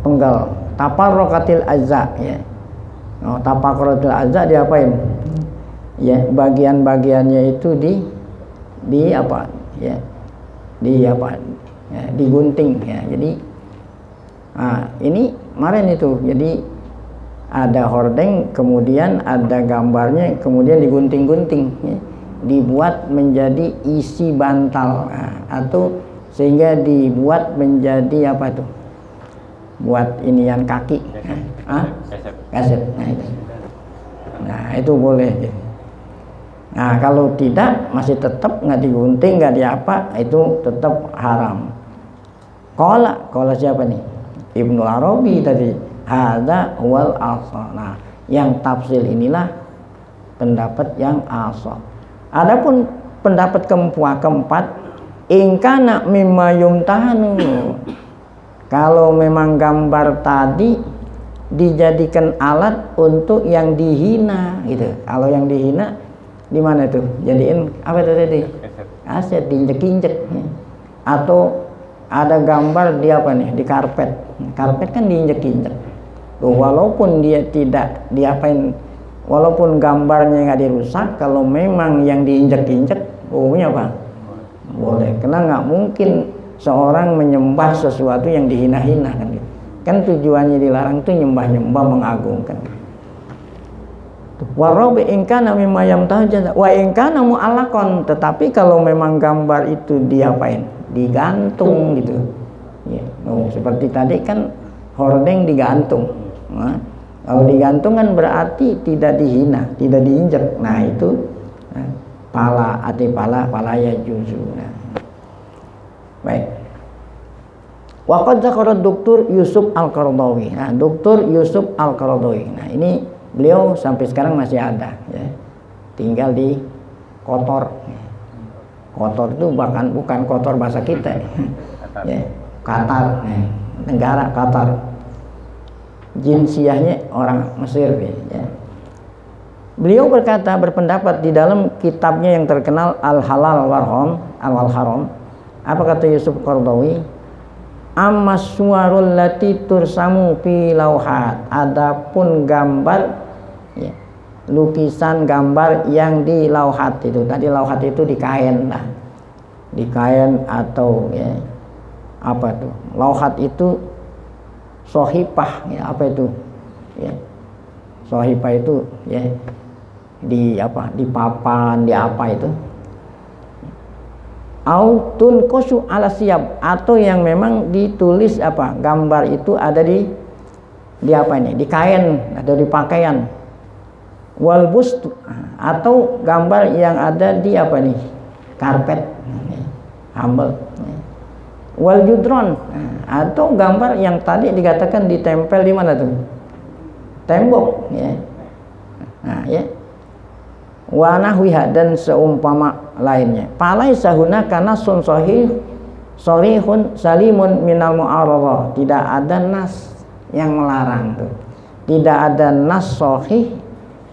Speaker 2: Penggal. Taparrokatil azza, ya. Taparrokatil azza diapain? Ya, bagian-bagiannya itu di apa? Ya. Digunting, ya. Jadi ini kemarin itu. Jadi ada hordeng, kemudian ada gambarnya, kemudian digunting-gunting, ya. Dibuat menjadi isi bantal, atau sehingga dibuat menjadi apa tuh? Buat inian kaki, kaset. Nah, itu boleh. Nah, kalau tidak, masih tetap nggak digunting, nggak diapa, itu tetap haram. Qala siapa nih? Ibnu Arabi tadi. Hadza wal asal. Nah, yang tafsil inilah pendapat yang asal. Adapun pendapat keempat, ingkana mimma yumtahanu. Kalau memang gambar tadi dijadikan alat untuk yang dihina gitu. Kalau yang dihina di mana tuh? Jadiin apa itu tadi? Aset, diinjek-injek. Atau ada gambar di apa nih? Di karpet. Karpet kan diinjek-injek. Tuh, walaupun dia tidak diapain, walaupun gambarnya nggak dirusak, kalau memang yang diinjek-injek, hukumnya apa? Boleh. Karena nggak mungkin seorang menyembah sesuatu yang dihina-hina kan gitu. Kan tujuannya dilarang itu nyembah-nyembah, mengagungkan. Wa rabi in kana mimma yamtahaja wa in kana mu'allaqan, tetapi kalau memang gambar itu diapain? Digantung gitu. Ya, seperti tadi kan hordeng digantung. Nah, kalau digantung kan berarti tidak dihina, tidak diinjek. Nah, itu pala ya juzu. Nah. Baik. Waqad dzakara Dr. Yusuf Al-Qaradawi. Nah, Dr. Yusuf Al-Qaradawi. Nah, ini beliau sampai sekarang masih ada ya. Tinggal di Kotor. Kotor itu bahkan bukan Kotor bahasa kita. Ya, Qatar, negara Qatar. Jinsiyahnya orang Mesir ya. Beliau berpendapat di dalam kitabnya yang terkenal Al-Halal wal Haram. Apa kata Yusuf Qaradawi? Ammas suwarul lati tursamu fi lauhat. Adapun gambar ya, lukisan gambar yang di lauhat itu. Tadi lauhat itu di kain lah. Di kain atau ya, apa tuh? Lauhat itu sohipah ya, apa itu? Ya. Sohipah itu ya di apa? Di papan, di apa itu? Autun kosu ala siap, atau yang memang ditulis apa? Gambar itu ada di apa ini? Di kain atau di pakaian. Wal bust, atau gambar yang ada di apa nih? Karpet. Humble. Wal judron, atau gambar yang tadi dikatakan ditempel di mana tuh? Tembok ya. Nah, ya. Wa nahwiha, dan seumpama lainnya. Palaisa hunaka nasun sharihun salimun minal mu'aradah. Tidak ada nas yang melarang tuh. Tidak ada nas sahih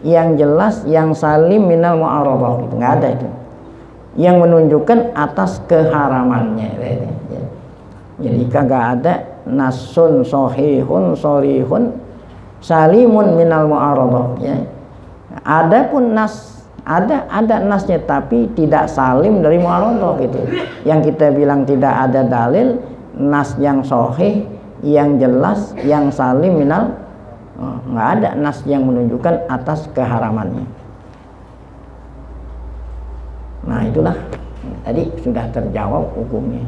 Speaker 2: yang jelas yang salim minal mu'aradah, gitu. Enggak ada itu. Yang menunjukkan atas keharamannya. Ya. Jadi kagak ada nasun sahihun sharihun salimun minal mu'aradah ya. Adapun nas ada nasnya tapi tidak salim dari mu'aradah gitu. Yang kita bilang tidak ada dalil nas yang sahih yang jelas yang salim minal, nggak ada nas yang menunjukkan atas keharamannya. Nah, itulah tadi sudah terjawab hukumnya.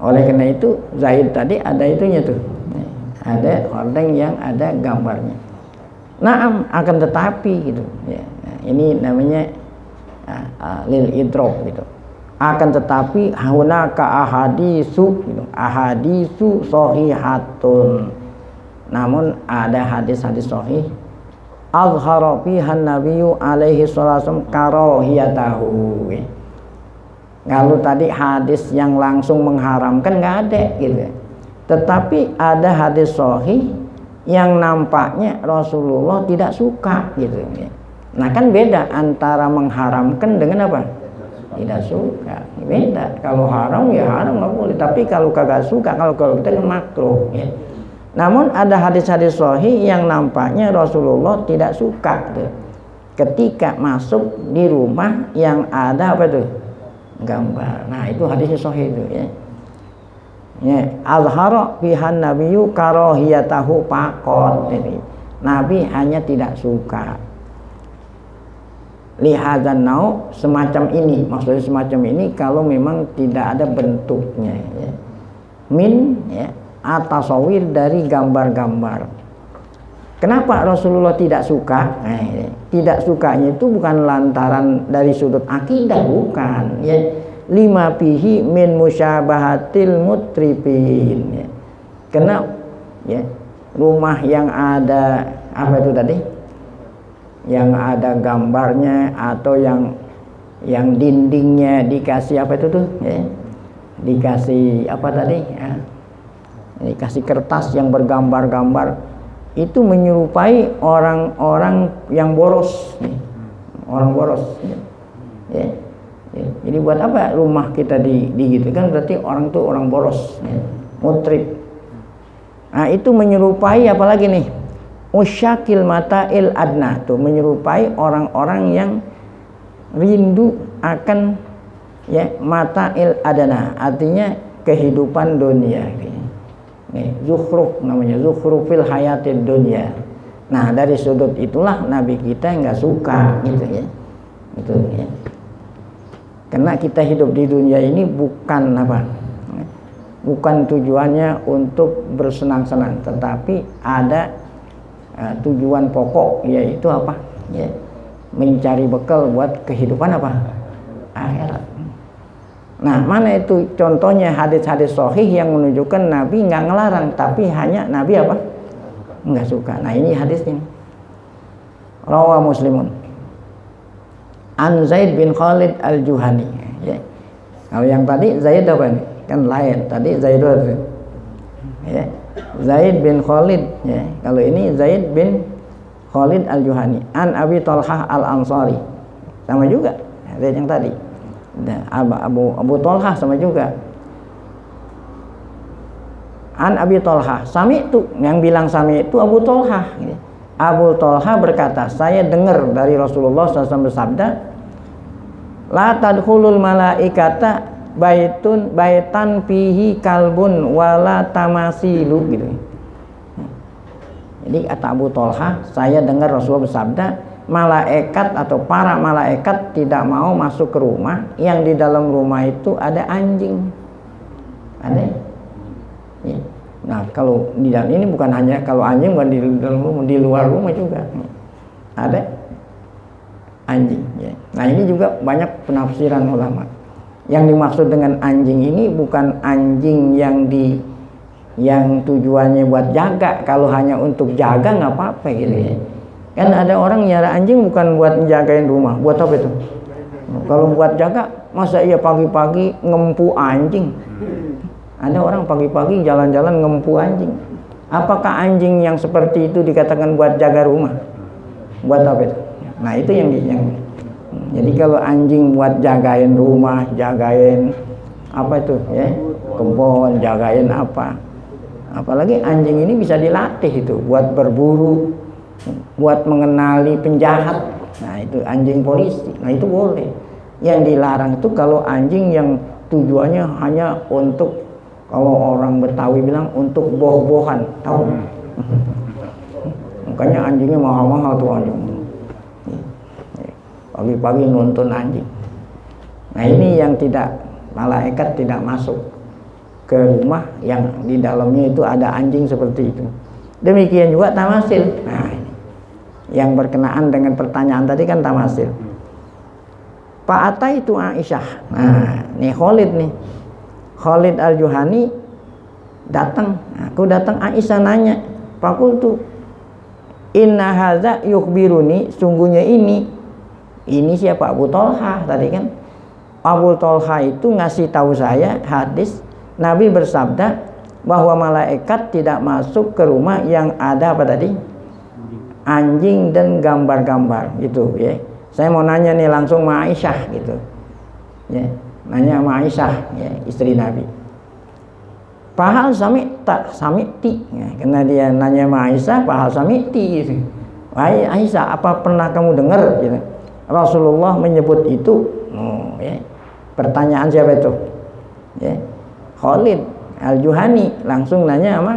Speaker 2: Oleh karena itu Zaid tadi ada itunya tuh, ada hordeng yang ada gambarnya. Naam, akan tetapi gitu ya, ini namanya lil idrok gitu. Akan tetapi hunaka ahadisu gitu, ahadisu shahihatun. Namun ada hadis-hadis sahih azhara fihan nabiyyu alaihi wasallam karahiyatahu. Kalau tadi hadis yang langsung mengharamkan nggak ada gitu. Tetapi ada hadis sahih yang nampaknya Rasulullah tidak suka gitu. Nah, kan beda antara mengharamkan dengan apa? Tidak suka. Beda. Kalau haram ya haram nggak boleh. Tapi kalau kagak suka, kalau kita kan makruh. Ya. Namun ada hadis-hadis sahih yang nampaknya Rasulullah tidak suka tuh. Ketika masuk di rumah yang ada apa tuh? Gambar. Nah, itu hadisnya sahih itu ya. Ya, azhara fihan nabiyyu karahiyatahu faqat. Jadi Nabi hanya tidak suka. Lihadzan nau, semacam ini, maksudnya semacam ini kalau memang tidak ada bentuknya ya. Min ya, atasawir dari gambar-gambar. Kenapa Rasulullah tidak suka? Tidak sukanya itu bukan lantaran dari sudut akidah, bukan ya. Lima pihi min musyabahatil mutrifin ya. Karena ya, rumah yang ada apa itu tadi? Yang ada gambarnya atau yang dindingnya dikasih apa itu tuh ya? Dikasih apa tadi ya? Dikasih kertas yang bergambar-gambar, itu menyerupai orang-orang yang boros nih. Orang boros ya. Ya. Ya, jadi buat apa rumah kita gitu kan, berarti orang tuh orang boros ya, mutrib. Nah, itu menyerupai apalagi nih, usyakil mata'il adna, tuh menyerupai orang-orang yang rindu akan ya mata'il adna, artinya kehidupan dunia. Nih, zukhruf namanya, zukhrufil hayatid dunya. Nah, dari sudut itulah Nabi kita nggak suka gitu ya, itu ya. Karena kita hidup di dunia ini bukan apa, bukan tujuannya untuk bersenang-senang, tetapi ada tujuan pokok, yaitu apa? Ya, mencari bekal buat kehidupan apa? Akhirat. Nah, mana itu contohnya hadis-hadis sahih yang menunjukkan Nabi nggak ngelarang, tapi hanya Nabi apa? Nggak suka. Nah, ini hadis ini. Rawa Muslimun. An Zaid bin Khalid al-Juhani. Ya. Kalau yang tadi Zaid apa ini? Kan lain. Tadi Zaid itu. Ya. Zaid bin Khalid. Ya. Kalau ini Zaid bin Khalid al-Juhani. An Abi Talhah al-Ansari. Sama juga. Zaid yang tadi. Abu Talhah sama juga. An Abi Talhah, sami itu yang bilang sami itu Abu Talhah. Abu Talhah berkata, saya dengar dari Rasulullah SAW bersabda, la tadkhulul malaikata baitan fihi kalbun wala tamasilu gitu. Jadi kata Abu Talhah, saya dengar Rasulullah bersabda, malaikat atau para malaikat tidak mau masuk ke rumah yang di dalam rumah itu ada anjing. Ada. Ya. Nah, kalau di dalam ini bukan hanya kalau anjing, bukan di dalam rumah, di luar rumah juga ada anjing. Ya. Nah, ini juga banyak penafsiran ulama. Yang dimaksud dengan anjing ini bukan anjing yang tujuannya buat jaga. Kalau hanya untuk jaga nggak apa-apa gitu ya. Kan ada orang nyara anjing bukan buat menjagain rumah, buat apa itu? Kalau buat jaga, masa iya pagi-pagi ngempu anjing? Ada orang pagi-pagi jalan-jalan ngempu anjing. Apakah anjing yang seperti itu dikatakan buat jaga rumah? Buat apa itu? Nah, itu yang jadi kalau anjing buat jagain rumah, jagain apa itu ya? Kebun, jagain apa? Apalagi anjing ini bisa dilatih itu buat berburu, buat mengenali penjahat. Nah, itu anjing polisi. Nah, itu boleh. Yang dilarang itu kalau anjing yang tujuannya hanya untuk, kalau orang Betawi bilang untuk boh-bohan, tahu? Makanya anjingnya mahal-mahal tuh anjing. Pagi-pagi nonton anjing. Nah, ini yang malaikat tidak masuk ke rumah yang di dalamnya itu ada anjing seperti itu. Demikian juga tamasil. Nah, ini yang berkenaan dengan pertanyaan tadi kan tamasil. Pak Atta itu Aisyah. Nah, nih Khalid al-Juhani datang. Aku datang, Aisyah nanya, fakultu inna hadza yukhbiruni, sungguhnya ini siapa? Abu Talhah tadi kan. Abu Talhah itu ngasih tahu saya hadis Nabi bersabda bahwa malaikat tidak masuk ke rumah yang ada apa tadi? Anjing dan gambar-gambar gitu ya. Saya mau nanya nih langsung sama Aisyah gitu. Ya, nanya sama Aisyah ya, istri Nabi. Pahal samiti ya, karena dia nanya sama Aisyah, pahal samiti gitu. Aisyah, apa pernah kamu dengar gitu, Rasulullah menyebut itu? Oh, ya. Pertanyaan siapa itu? Ya. Khalid al-Juhani langsung nanya sama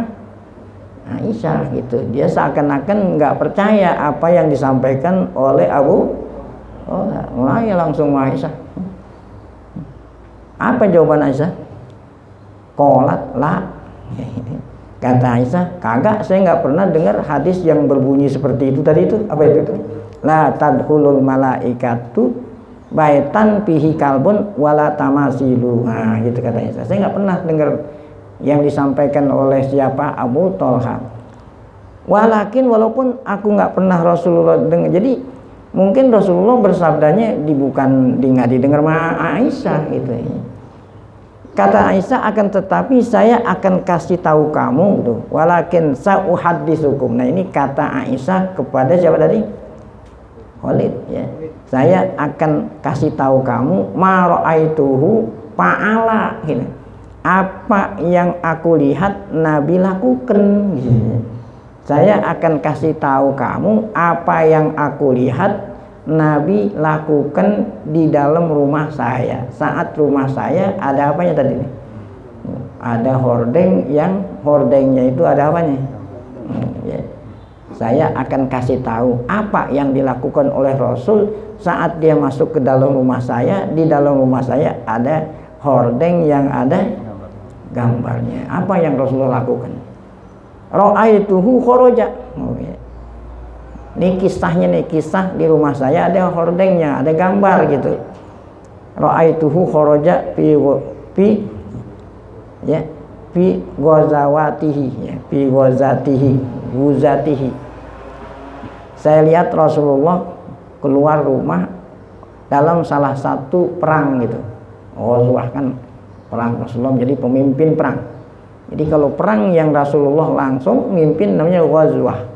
Speaker 2: Aisyah gitu. Dia seakan-akan nggak percaya apa yang disampaikan oleh Abu. Ya langsung sama Aisyah. Apa jawaban Aisyah? Qolat la. Kata Aisyah, kagak, saya nggak pernah dengar hadis yang berbunyi seperti itu tadi itu. Apa itu? La tadkhulul malaikatu baitan fihi kalbun wala tamasilu. Nah, gitu kata Aisyah. Saya nggak pernah dengar yang disampaikan oleh siapa? Abu Talha. Walaupun aku nggak pernah Rasulullah dengar. Jadi mungkin Rasulullah bersabdanya nggak didengar sama Aisyah gitu. Kata Aisyah, akan tetapi saya akan kasih tahu kamu tuh. Walakin sa'uhadditsukum. Nah, ini kata Aisyah kepada siapa tadi? Khalid ya. Saya akan kasih tahu kamu ma ra'aituhu fa'ala gitu. Apa yang aku lihat Nabi lakukan gitu. Saya akan kasih tahu kamu apa yang aku lihat Nabi lakukan di dalam rumah saya. Saat rumah saya ada apanya tadi nih? Ada hordengnya itu ada apanya? Ya. Saya akan kasih tahu apa yang dilakukan oleh Rasul saat dia masuk ke dalam rumah saya. Di dalam rumah saya ada hordeng yang ada gambarnya. Apa yang Rasulullah lakukan? Ra'aituhu kharaja. Ini kisahnya nih, kisah di rumah saya ada hordengnya, ada gambar gitu. Ra'aituhu kharaja fi ghazawatihi ya, fi ghazatihi. Saya lihat Rasulullah keluar rumah dalam salah satu perang gitu. Ghazwah kan perang, Rasulullah jadi pemimpin perang. Jadi kalau perang yang Rasulullah langsung mimpin namanya ghazwah.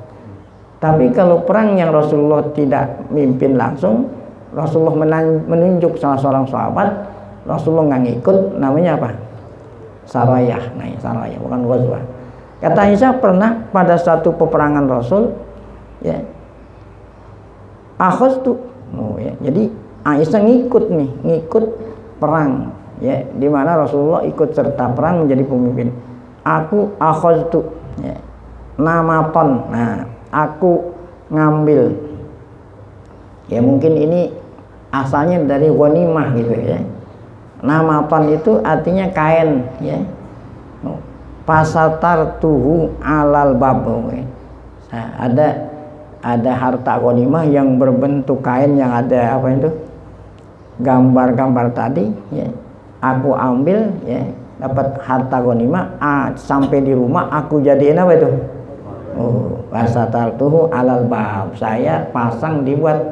Speaker 2: Tapi kalau perang yang Rasulullah tidak mimpin langsung, Rasulullah menunjuk salah seorang sahabat, Rasulullah nggak ngikut, namanya apa? Sarayah. Nah, sarayah bukan ghazwah. Kata Aisyah, pernah pada satu peperangan Rasul, ya, akhadtu, ya, jadi Aisyah ngikut perang, ya, di mana Rasulullah ikut serta perang menjadi pemimpin. Aku akhadtu, ya, namaton. Nah, aku ngambil. Ya mungkin ini asalnya dari ghanimah gitu ya. Namaton itu artinya kain, ya. Pasatartuhu alal bab. Nah, ada harta ghanimah yang berbentuk kain yang ada apa itu? Gambar-gambar tadi, ya. Aku ambil, ya, dapat harta ghanimah, sampai di rumah aku jadiin apa itu? Pasatartuhu alal bab. Saya pasang dibuat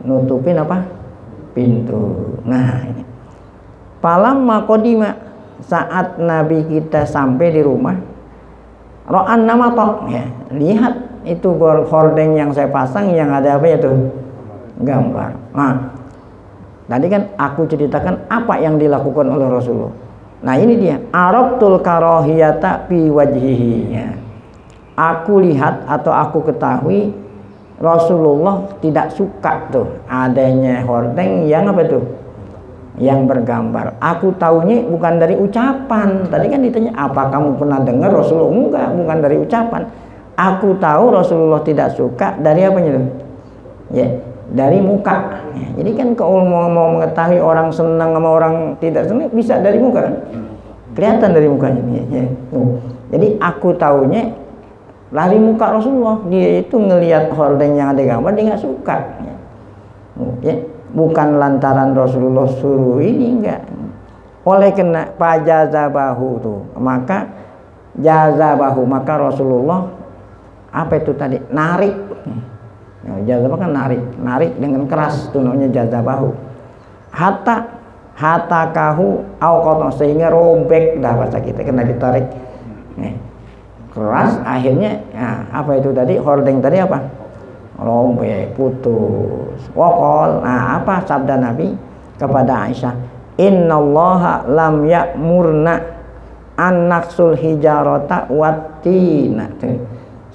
Speaker 2: nutupin apa? Pintu. Nah, ini. Falamma qadima, saat Nabi kita sampai di rumah, ra'an namato, ya, lihat itu hordeng yang saya pasang yang ada apa itu? Gambar. Nah, tadi kan aku ceritakan apa yang dilakukan oleh Rasulullah. Nah, ini dia, arabtul karahiyata fi wajhihi, ya. Aku lihat atau aku ketahui Rasulullah tidak suka tuh adanya hordeng yang apa tuh? Yang bergambar. Aku tahunya bukan dari ucapan. Tadi kan ditanya, apa kamu pernah dengar Rasulullah? Enggak, bukan dari ucapan. Aku tahu Rasulullah tidak suka dari apanya tuh? Ya, dari muka. Ya, jadi kan kalau mau mengetahui orang senang sama orang tidak senang bisa dari muka kan? Kelihatan dari mukanya. Ya. Jadi aku tahunya dari muka Rasulullah. Dia itu ngelihat hordeng yang ada gambar, dia nggak suka. Ya. Bukan lantaran Rasulullah suruh ini, enggak. Oleh kena pajazabahu tuh, maka jazabahu, maka Rasulullah apa itu tadi? Narik. Ya, jazabah kan narik dengan keras tuh namanya jazabahu. Hatakahu auqata, sehingga robek dah bahasa kita, kena ditarik. Keras akhirnya, nah, apa itu tadi? Hordeng tadi apa? Robek, putus. Waqol. Nah, apa sabda Nabi kepada Aisyah? Innallaha lam ya'murna an naqsul hijarata wattina.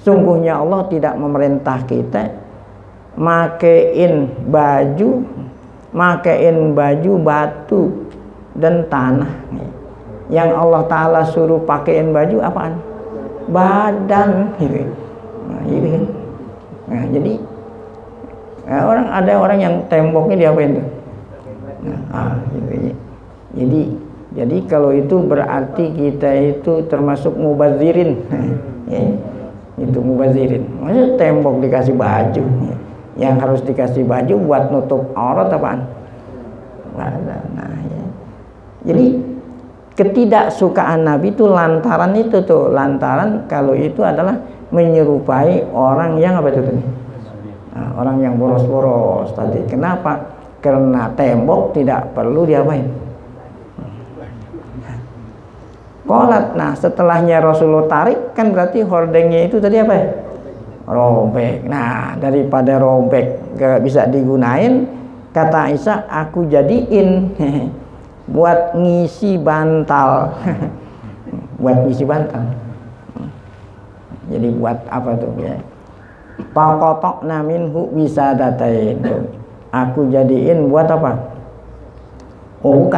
Speaker 2: Sungguhnya Allah tidak memerintah kita makein baju batu dan tanah. Yang Allah Ta'ala suruh pakein baju apaan? Badan. Nah, ini kan. Nah, jadi ada orang yang temboknya diapain tuh? Nah, jadi kalau itu berarti kita itu termasuk mubazirin. Ya, itu mubazirin. Maksudnya tembok dikasih baju, ya. Yang harus dikasih baju buat nutup aurat apaan? Nah, ya. Jadi ketidaksukaan Nabi itu lantaran itu tuh, lantaran kalau itu adalah menyerupai orang yang apa itu tadi? Nah, orang yang boros-boros tadi. Kenapa? Karena tembok tidak perlu diapain. Qolat. Nah, setelahnya Rasulullah tarik kan berarti hordengnya itu tadi apa ya? Robek. Nah, daripada robek gak bisa digunain, kata Aisyah, aku jadiin buat ngisi bantal. Buat ngisi bantal. Jadi buat apa tuh ya? Faqatna minhu wisadatain. Aku jadiin buat apa? Oh,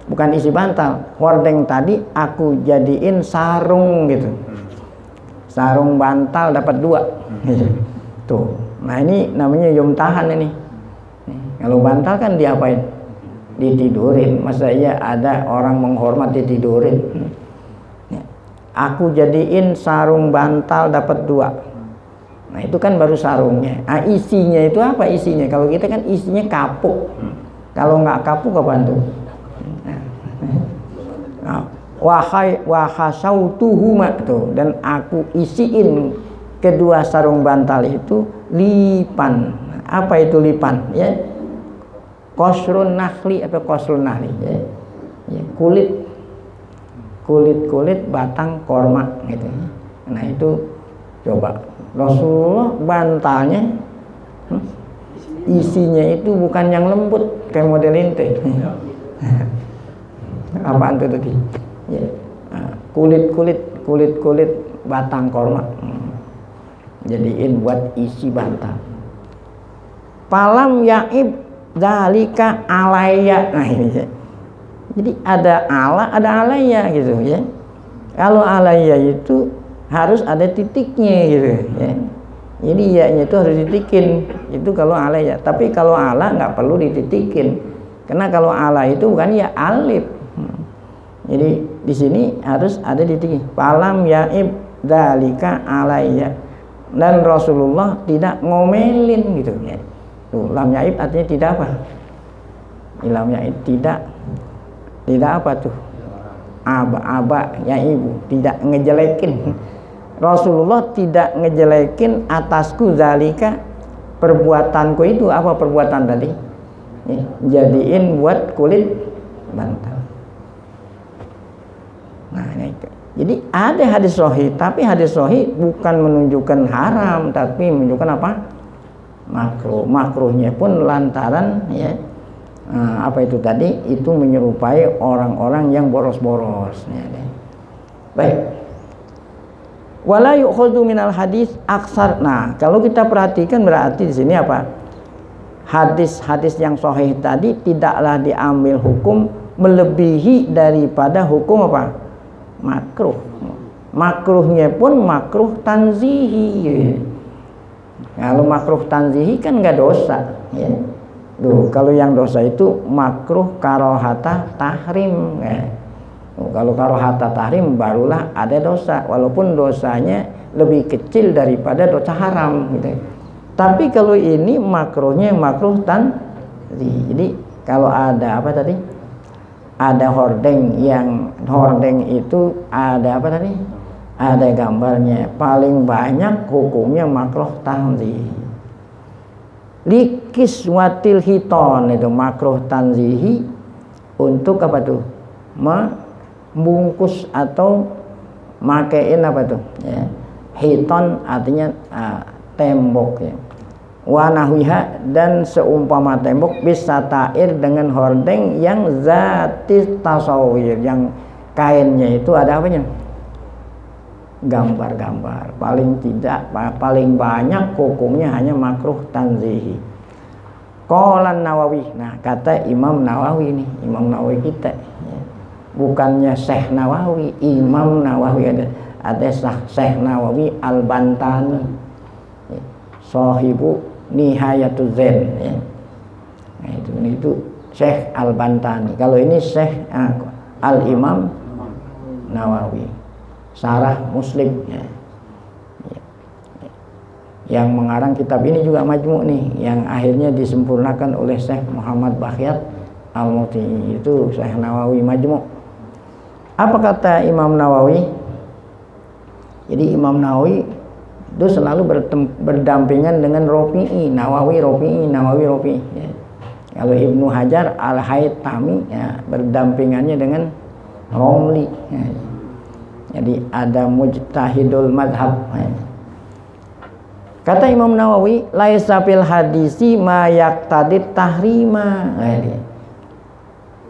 Speaker 2: bukan isi bantal. Hordeng tadi aku jadiin sarung gitu. Sarung bantal dapat 2. Tuh. Nah, ini namanya yumtahan ini. Kalau bantal kan diapain? Ditidurin. Masa iya ada orang menghormat ditidurin? Aku jadiin sarung bantal dapat 2. Nah itu kan baru sarungnya. Nah, isinya itu apa isinya? Kalau kita kan isinya kapuk. Kalau nggak kapuk apa tuh? Nah, wahasautuhuma tuh, dan aku isiin kedua sarung bantal itu lipan. Apa itu lipan? Ya, qasrun nakhli atau qasrun nahli. Ya. Ya, kulit batang korma gitu. Nah itu coba Rasulullah bantalnya isinya itu bukan yang lembut kayak model ente. Apaan tuh tadi? Ya. Kulit batang korma. Jadiin buat isi bantal. Palam yaib zalika alaya. Nah ini ya. Jadi ada alaya gitu ya. Kalau alaya itu harus ada titiknya gitu ya. Jadi ya-nya itu harus dititikin. Itu kalau alaya. Tapi kalau ala nggak perlu dititikin. Karena kalau ala itu bukan ya alif. Jadi di sini harus ada titik. Falam yaib dzalika alaya. Dan Rasulullah tidak ngomelin gitu ya. Tuh, lam yaib artinya tidak apa? Lam yaib tidak apa tuh? Aba ya ibu, tidak ngejelekin. Rasulullah tidak ngejelekin atasku zalika, perbuatanku itu. Apa perbuatan tadi? Ya, jadiin buat kulit bantal. Nah, ini. Jadi ada hadis sahih, tapi hadis sahih bukan menunjukkan haram, tapi menunjukkan apa? Makruh. Makruhnya pun lantaran ya, apa itu tadi? Itu menyerupai orang-orang yang boros-boros. Ya, baik. Wala yu'khadhu minal hadis aksar. Nah, kalau kita perhatikan berarti di sini apa? Hadis-hadis yang sahih tadi tidaklah diambil hukum melebihi daripada hukum apa? Makruh. Makruhnya pun makruh tanzihi. Kalau makruh tanzihi kan nggak dosa. Ya. Duh, kalau yang dosa itu makruh karohata tahrim. Ya. Kalau karohata tahrim barulah ada dosa, walaupun dosanya lebih kecil daripada dosa haram gitu. Tapi kalau ini makruhnya makruh tanzih. Jadi kalau ada apa tadi? Ada hordeng, yang hordeng itu ada apa tadi? Ada gambarnya. Paling banyak hukumnya makruh tanzih. Likis watil hiton itu makruh tanzihi untuk apa tuh? Membungkus atau makein apa tuh? Ya. Hiton artinya tembok ya. Wanahwiha dan seumpama tembok bisa tair dengan hordeng yang zatis tasawir, yang kainnya itu ada apanya? Gambar-gambar. Paling banyak hukumnya hanya makruh tanzihi. Qala Nawawi. Nah, kata Imam Nawawi nih, Imam Nawawi kita. Ya. Bukannya Syekh Nawawi, Imam Nawawi ada Syekh Nawawi Al-Bantani. Ya. Sahibu Nihayatul Zen ya. Nah, itu Syekh Al-Bantani. Kalau ini Syekh Al-Imam Nawawi. Sarah Muslim ya. Yang mengarang kitab ini juga majmu' nih, yang akhirnya disempurnakan oleh Syekh Muhammad Bakhyat Al-Muti. Itu Syekh Nawawi majmu'. Apa kata Imam Nawawi? Jadi Imam Nawawi itu selalu berdampingan dengan Rafi'i, Nawawi ya. Kalau Ibnu Hajar Al-Haytami ya, berdampingannya dengan Romli ya. Jadi ada mujtahidul madhab ya. Kata Imam Nawawi, laisa fil hadisi ma yaqtadit tahrima ya.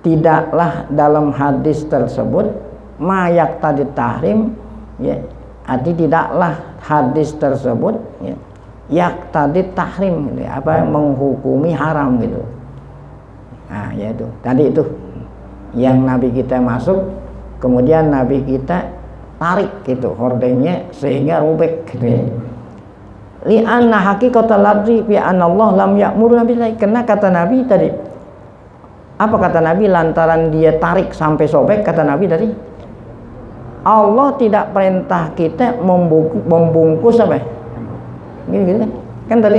Speaker 2: Tidaklah dalam hadis tersebut ma yaqtadit tahrim ya. Arti tidaklah hadis tersebut ya, yaqtadit tahrim gitu, apa menghukumi haram gitu. Nah, yaitu tadi itu yang Nabi kita masuk, kemudian Nabi kita tarik gitu hordengnya sehingga robek gitu ya. Li'anna haqiqatal lafzi fi anna Allah lam ya'muruna bihi. Karena kata Nabi tadi, apa kata Nabi, lantaran dia tarik sampai sobek, kata Nabi tadi, Allah tidak perintah kita membungkus apa? gitu kan? Kan tadi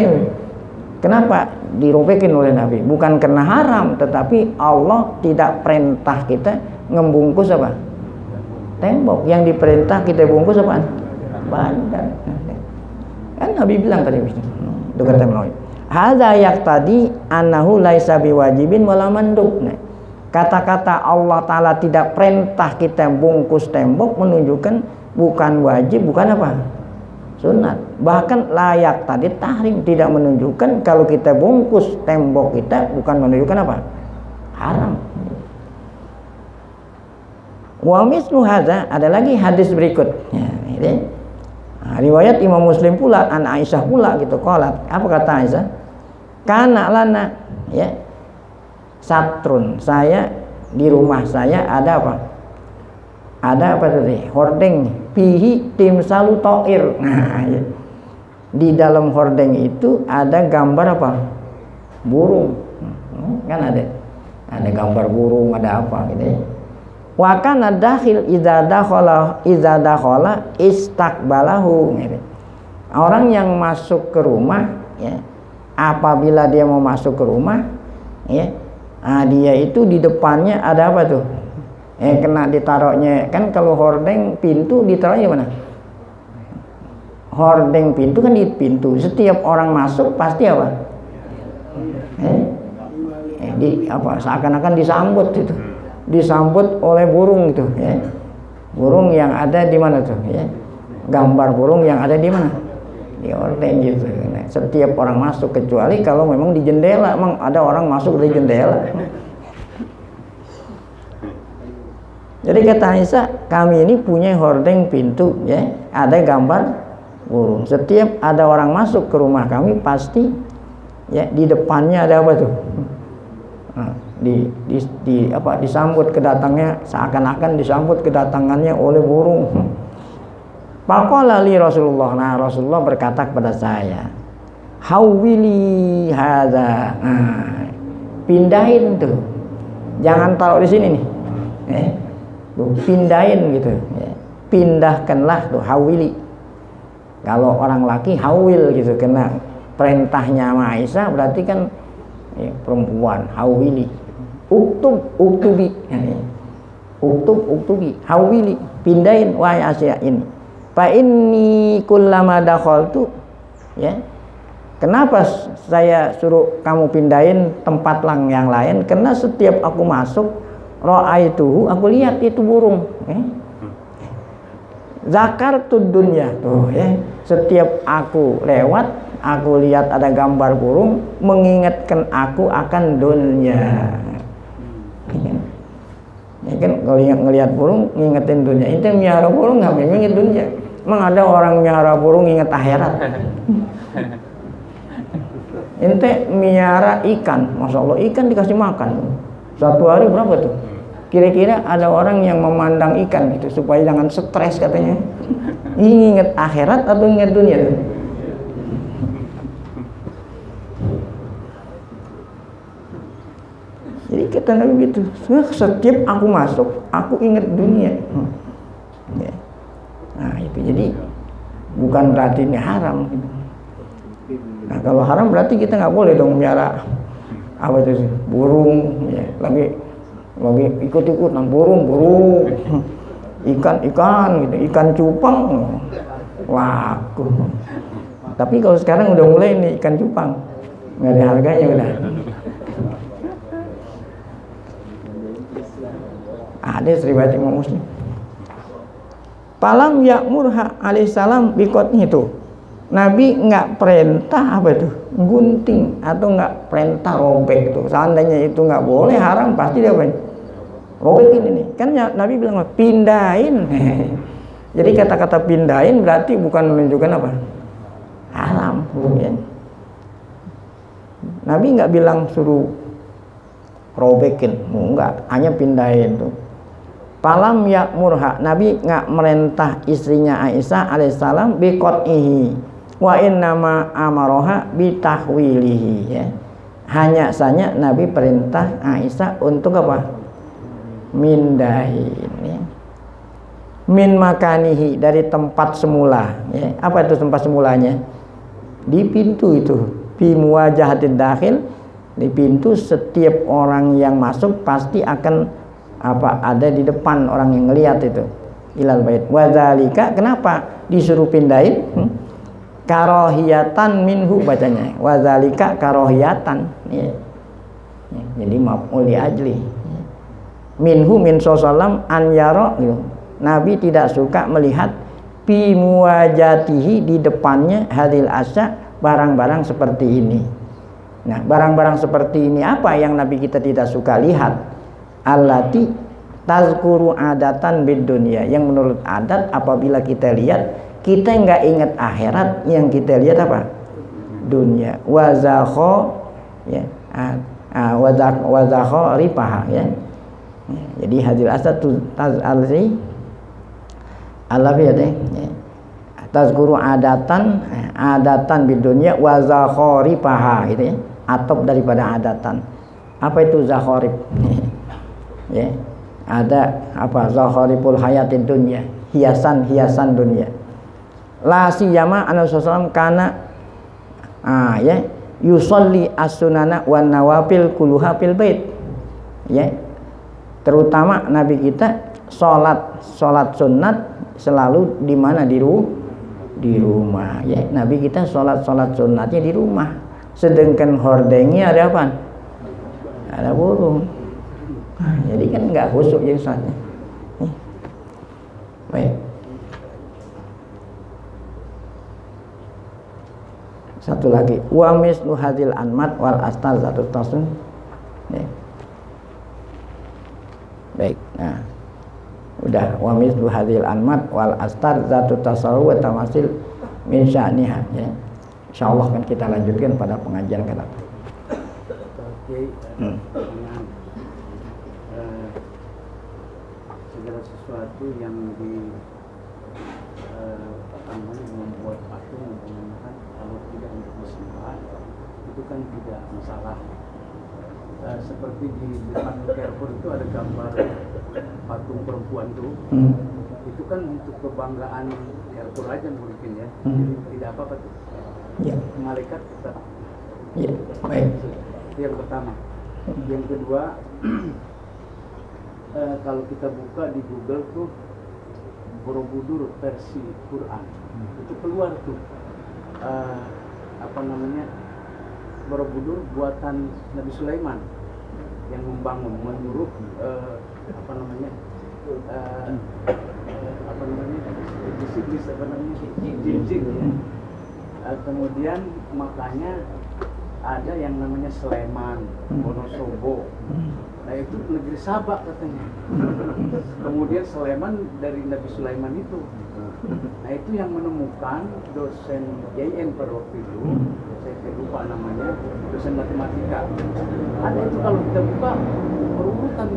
Speaker 2: kenapa dirobekin oleh Nabi? Bukan karena haram, tetapi Allah tidak perintah kita membungkus apa? Tembok. Yang diperintah kita bungkus apa? Badan. Kan Nabi bilang tadi itu kata Nabi. Hadza yaqtadi annahu laisa biwajibin wala mandub. Kata-kata Allah Ta'ala tidak perintah kita bungkus tembok menunjukkan bukan wajib, bukan apa? Sunat. Bahkan layak tadi tahrim, tidak menunjukkan kalau kita bungkus tembok kita bukan menunjukkan apa? Haram. Wa mislu hadza, ada lagi hadis berikutnya. Riwayat Imam Muslim pula, an Aisyah pula gitu qalat. Apa kata Aisyah? Kana lana ya satrun, saya di rumah saya ada apa? Ada apa tadi? Hordeng fihi timsalu ta'ir. Nah, ya. Di dalam hordeng itu ada gambar apa? Burung. Kan ada gambar burung, ada apa gitu ya. Wa kana dakhil idza dakhala istaqbalahu. Orang yang masuk ke rumah ya, apabila dia mau masuk ke rumah ya, dia itu di depannya ada apa tuh? Kena ditaruhnya, kan kalau hordeng pintu ditaruhnya mana? Hordeng pintu kan di pintu. Setiap orang masuk pasti apa? Seakan-akan disambut itu. Disambut oleh burung itu ya. Burung yang ada di mana tuh ya? Gambar burung yang ada di mana? Di hordeng gitu. Nah, setiap orang masuk, kecuali kalau memang di jendela, emang ada orang masuk dari jendela. Jadi kata Aisyah, kami ini punya hordeng pintu ya, ada gambar burung. Setiap ada orang masuk ke rumah kami pasti ya di depannya ada apa tuh? Nah, disambut kedatangnya, seakan-akan disambut kedatangannya oleh burung. Faqala li Rasulullah. Nah, Rasulullah berkata kepada saya, hawili hadza. Nah, pindahin tuh. Jangan taruh di sini nih. Pindahin gitu ya. Pindahkanlah tuh, hawili. Kalau orang laki hawil gitu, kena perintahnya Aisyah berarti kan ya, perempuan hawili. Uktubi ya. Uktubi hawili, pindahin wahai Aisyah ini. Fa inni kullama dakhaltu ya. Kenapa saya suruh kamu pindahin tempat yang lain? Karena setiap aku masuk ra'aituhu, aku lihat itu burung. Zakartud dunya tuh ya. Setiap aku lewat, aku lihat ada gambar burung, mengingatkan aku akan dunia. Ya kan, kalau ngelihat burung, ngingetin dunia. Itu miara burung nggak inget dunia. Emang ada orang miara burung inget akhirat? Ente miara ikan, masya Allah ikan dikasih makan. Satu hari berapa tuh? Kira-kira ada orang yang memandang ikan gitu supaya jangan stres katanya. Ini inget akhirat atau inget dunia tuh? Jadi kata Nabi gitu, setiap aku masuk, aku ingat dunia. Ya. Nah itu jadi bukan berarti ini haram. Gitu. Nah kalau haram berarti kita nggak boleh dong miara apa itu burung, ya. lagi ikut-ikutan burung, ikan gitu, ikan cupang laku. Tapi kalau sekarang udah mulai nih ikan cupang nggak ada harganya udah. Ada riwayat Imam Muslim. Palam ya'murha alaihissalam bikotnya itu. Nabi nggak perintah apa itu gunting atau nggak perintah robek itu. Seandainya itu nggak boleh haram pasti dia apa? Robekin ini. Kan Nabi bilang pindahin. Jadi kata-kata pindahin berarti bukan menunjukkan apa? Haram. Ya. Nabi nggak bilang suruh robekin, enggak, hanya pindahin tuh. Palam ya'murha, Nabi nggak merintah istrinya Aisyah alaihissalam biqot'ihi wa innama amaroha bitahwilihi ya. Hanya saja Nabi perintah Aisyah untuk apa? Mindahin ya. Min makanihi, dari tempat semula ya. Apa itu tempat semulanya? di pintu itu, fi muwajahatid dakhil, di pintu setiap orang yang masuk pasti akan ada di depan orang yang ngelihat itu ilal bait. Wadzalika, kenapa disuruh pindahin? Karohiyatan minhu bacanya. Wadzalika karohiyatan. Ya. Jadi maf'ul li ajli. Minhu min sallam an yara gitu. Nabi tidak suka melihat fi muwajatihi, di depannya hadil asya, barang-barang seperti ini. Nah, barang-barang seperti ini apa yang Nabi kita tidak suka lihat? Allati tazkuru adatan bid dunya, yang menurut adat apabila kita lihat kita nggak ingat akhirat, yang kita lihat apa? Dunia. Wazakho ya, wazakho ripaha ya. Jadi hadil asad tazalzi alafiyat ya. Tazkuru adatan bid dunya wazakho ripaha gitu ya. Atop daripada adatan. Apa itu zakharib? Ya. Ada apa? Zakharibul hayatid dunya, hiasan dunia. La siyama Annabi sallallahu kana ya yusolli as-sunana wan nawafil kulluha fil bait. Ya. Terutama Nabi kita salat sunat selalu di mana? Di rumah ya. Nabi kita salat sunatnya di rumah. Sedangkan hordengnya ada apa? Ada burung. Jadi kan nggak khusyuk jadi salatnya. Baik. Satu lagi, wa mislu hadil anmat wal astar zatu tasun. Baik. Nah, udah, wa mislu hadil anmat wal astar zatu tasawu wa tamasil min sya'niha ya. Insyaallah kan kita lanjutkan pada pengajian ke depan.
Speaker 3: Segala sesuatu yang membuat patung menggunakan kalau tidak untuk disembah itu kan tidak masalah. Seperti di depan Carrefour itu ada gambar patung perempuan tuh. Itu kan untuk kebanggaan Carrefour aja mungkin ya. Jadi tidak apa-apa tuh. Ya. Malaikat tetap.
Speaker 2: Ya, baik.
Speaker 3: Itu yang pertama. Yang kedua, kalau kita buka di Google tuh Borobudur versi Quran, itu keluar tuh Borobudur buatan Nabi Sulaiman yang membangun menurut jin-jin ya. Kemudian makanya ada yang namanya Sleman, Wonosobo. Nah itu negeri Sabak katanya. Kemudian Sleman dari Nabi Sulaiman itu. Nah itu yang menemukan dosen JN pada waktu itu, saya lupa namanya, dosen matematika. Ada itu kalau kita buka berurutan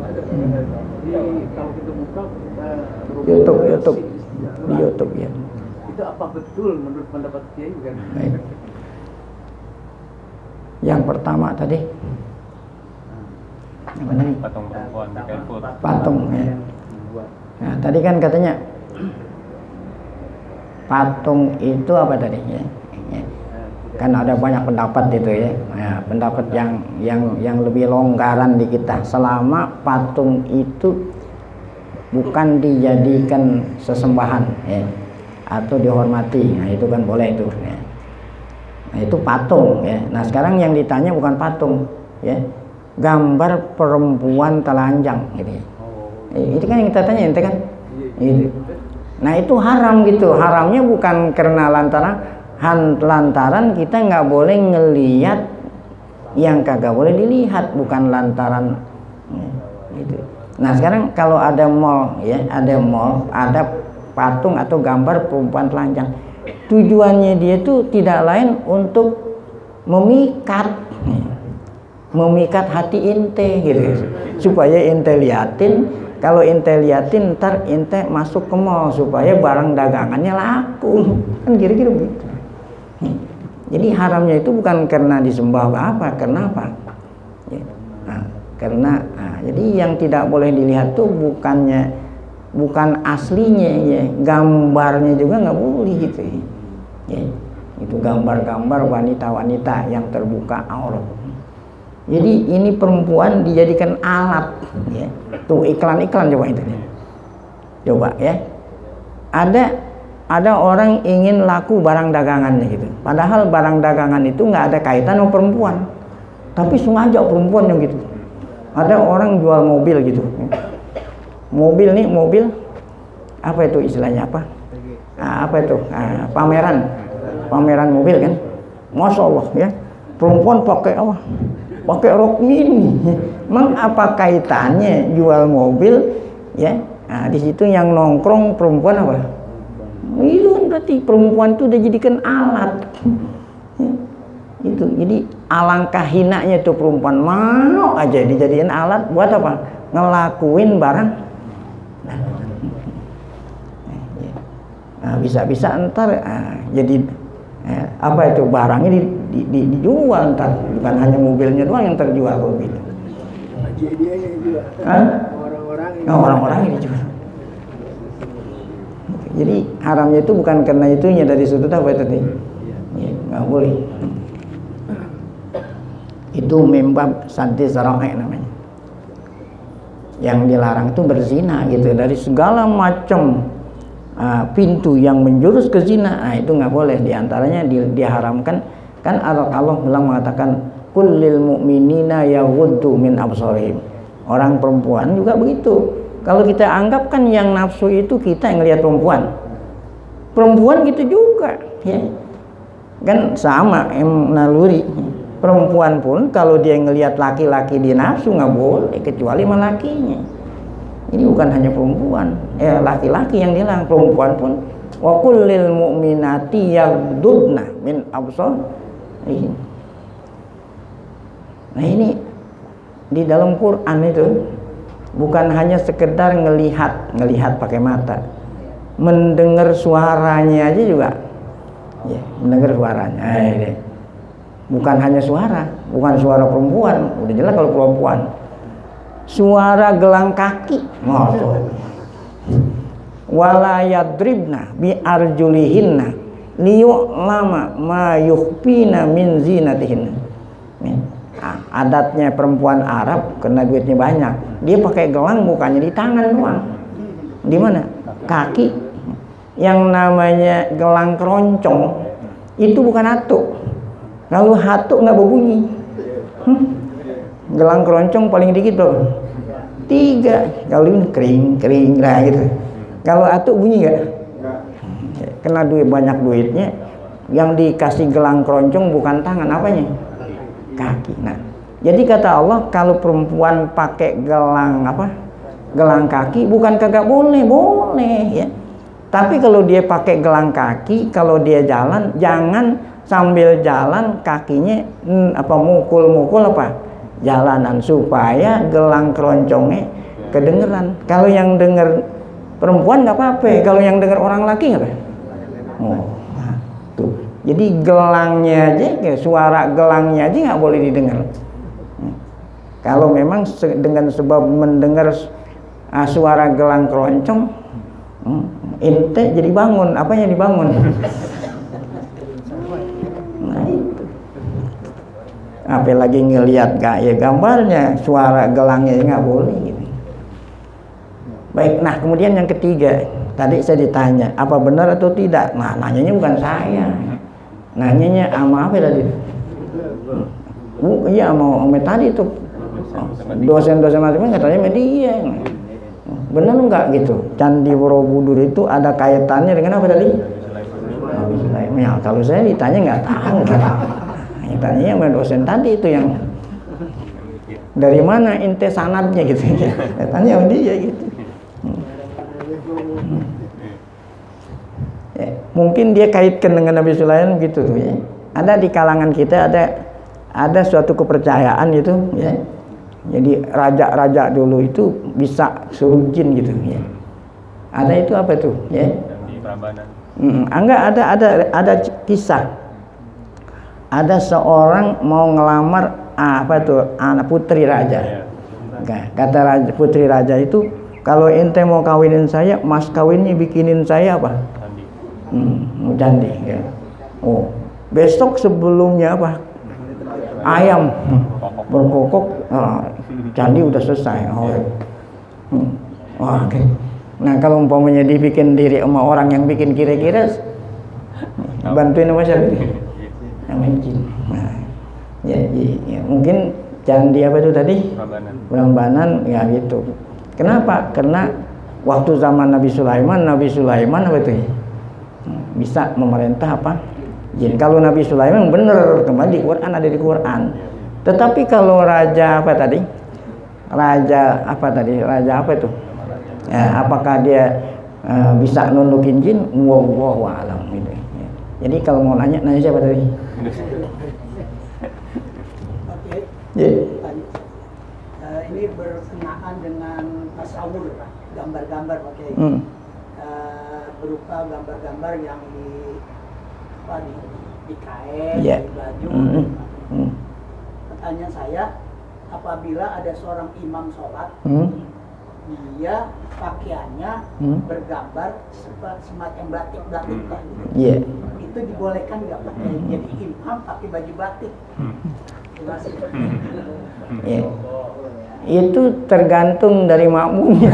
Speaker 3: kalau kita buka
Speaker 2: YouTube di YouTube ya.
Speaker 3: Itu apa betul menurut pendapat Kiai kan?
Speaker 2: Baik. Yang pertama tadi yang mana nih?
Speaker 4: Patung perempuan di Carrefour.
Speaker 2: Patung ya. Nah, tadi kan katanya patung itu apa tadi ya? Kan ada banyak pendapat itu ya. Nah, pendapat yang lebih longgaran di kita, selama patung itu bukan dijadikan sesembahan ya, atau dihormati. Nah, itu kan boleh itu ya. Nah, itu patung ya. Nah, sekarang yang ditanya bukan patung ya. Gambar perempuan telanjang gitu ya. Itu kan yang kita tanya ente kan? Itu. Nah, itu haram gitu. Haramnya bukan karena lantaran kita nggak boleh ngelihat yang kagak boleh dilihat, bukan lantaran gitu. Nah, sekarang kalau ada mall ya, ada patung atau gambar perempuan telanjang. Tujuannya dia tuh tidak lain untuk memikat hati ente gitu, supaya ente liatin. Kalau ente liatin, ntar ente masuk ke mall supaya barang dagangannya laku, kan kira-kira begitu. Jadi haramnya itu bukan karena disembah apa, karena apa? Ya. Jadi yang tidak boleh dilihat tuh bukan aslinya ya, gambarnya juga nggak boleh gitu ya. Itu gambar-gambar wanita-wanita yang terbuka aurat. Jadi ini perempuan dijadikan alat, ya. Tuh iklan-iklan coba itu. Coba ya. Ada orang ingin laku barang dagangannya gitu. Padahal barang dagangan itu nggak ada kaitan sama perempuan. Tapi sengaja perempuan yang gitu. Ada orang jual mobil gitu. Mobil nih, mobil apa itu istilahnya apa? Apa itu? Pameran mobil kan. Masya Allah ya. Perempuan pakai apa? Pakai rok mini. Emang apa kaitannya jual mobil ya? Nah, di situ yang nongkrong perempuan apa? Itu berarti perempuan itu udah jadikan alat. Ya, itu. Jadi alangkah hinanya itu perempuan mau aja dijadikan alat buat apa? Ngelakuin barang. Nah, bisa-bisa ntar jadi apa itu barangnya dijual ntar, bukan hanya mobilnya doang yang terjual kalau gitu. Orang-orang ini dijual. Jadi haramnya itu bukan karena itunya dari sudut apa itu tadi? Ya, nggak boleh. Itu membab santi sara'i namanya. Yang dilarang itu berzina gitu dari segala macam pintu yang menjurus ke zina. Nah, itu nggak boleh. Di antaranya diharamkan kan Allah bilang mengatakan kullil mu'minina yaghuddu min absarihim. Orang perempuan juga begitu. Kalau kita anggap kan yang nafsu itu kita yang ngelihat perempuan gitu juga ya. Kan sama naluri. Perempuan pun kalau dia ngelihat laki-laki dia nafsu nggak boleh kecuali sama lakinya. Ini bukan hanya perempuan, laki-laki yang dilarang, perempuan pun wa kullil mu'minati yaghdudna min absarihim. Nah, ini di dalam Quran itu bukan hanya sekedar ngelihat pakai mata, mendengar suaranya aja juga, ya, mendengar suaranya. Ini. Bukan hanya suara, bukan suara perempuan, udah jelas kalau perempuan. Suara gelang kaki, wala yadribna bi arjulihinna liyu'lama ma yukhfina min zinatihinna. Adatnya perempuan Arab karena duitnya banyak, dia pakai gelang bukannya di tangan doang. Di mana? Kaki. Yang namanya gelang keroncong itu bukan hatuk. Kalau hatuk nggak berbunyi. Gelang keroncong paling dikit tuh 3. Kalau ini kering lah gitu. Kalau hatuk bunyi nggak? Kena banyak duitnya. Yang dikasih gelang keroncong bukan tangan, apanya? Kaki. Nah, jadi kata Allah kalau perempuan pakai gelang kaki bukan kagak boleh ya. Tapi kalau dia pakai gelang kaki, kalau dia jalan jangan sambil jalan kakinya mukul jalanan supaya gelang keroncongnya kedengeran. Kalau yang denger perempuan nggak apa-apa, kalau yang denger orang laki nggak apa? Tuh. Jadi gelangnya aja, suara gelangnya aja nggak boleh didengar. Kalau memang dengan sebab mendengar suara gelang keroncong, ente jadi bangun, apanya dibangun? Nah itu. Apalagi ngelihat gambarnya, suara gelangnya nggak boleh. Gitu. Baik, nah kemudian yang ketiga, tadi saya ditanya, apa benar atau tidak? Nah, nanyanya bukan saya. Nanyanya sama apa tadi? Iya sama tadi tuh. Dosen-dosen matematika katanya media. Benar enggak gitu? Candi Borobudur itu ada kaitannya dengan apa tadi? Ya, kalau saya ditanya nggak tahu. Tanya sama dosen tadi itu yang dari mana ente sanadnya gitu. Tanya sama dia gitu. Ya, mungkin dia kaitkan dengan Nabi Sulaiman gitu tuh ya. Ada di kalangan kita ada suatu kepercayaan gitu ya. Jadi raja-raja dulu itu bisa suruh jin gitu ya. Ada itu apa tuh ya? Di Prambanan. Enggak, ada kisah. Ada seorang mau ngelamar anak putri raja. Kata putri raja itu, kalau ente mau kawinin saya, mas kawinnya bikinin saya apa? Candi. Candi ya. Oh, Besok sebelumnya apa? Ayam berkokok, candi udah selesai. Oke. Nah kalau umpamanya dibikin diri sama orang yang bikin kira-kira, bantuin apa sih? Yang izin. Nah, ya, mungkin candi apa itu tadi? Prambanan, ya gitu. Kenapa? Karena waktu zaman Nabi Sulaiman apa itu? Bisa memerintah apa? Jin. Kalau Nabi Sulaiman benar, kembali di Quran, ada di Quran. Tetapi kalau raja apa tadi? Raja apa itu? Ya, apakah dia bisa nundukin jin? Wallahu a'lam gitu. Ya. Jadi kalau mau nanya siapa tadi?
Speaker 4: Oke.
Speaker 2: Yeah.
Speaker 4: Ini berkenaan dengan tasawur, Pak. Gambar-gambar, Oke. Berupa gambar-gambar yang di kain,
Speaker 2: Yeah.
Speaker 4: di baju. Pertanyaan saya, apabila ada seorang imam sholat, dia pakaiannya bergambar semacam batik-batik lah gitu.
Speaker 2: Yeah.
Speaker 4: Itu dibolehkan nggak pakai jadi imam pakai baju batik? Terima kasih.
Speaker 2: Yeah. Itu tergantung dari makmumnya.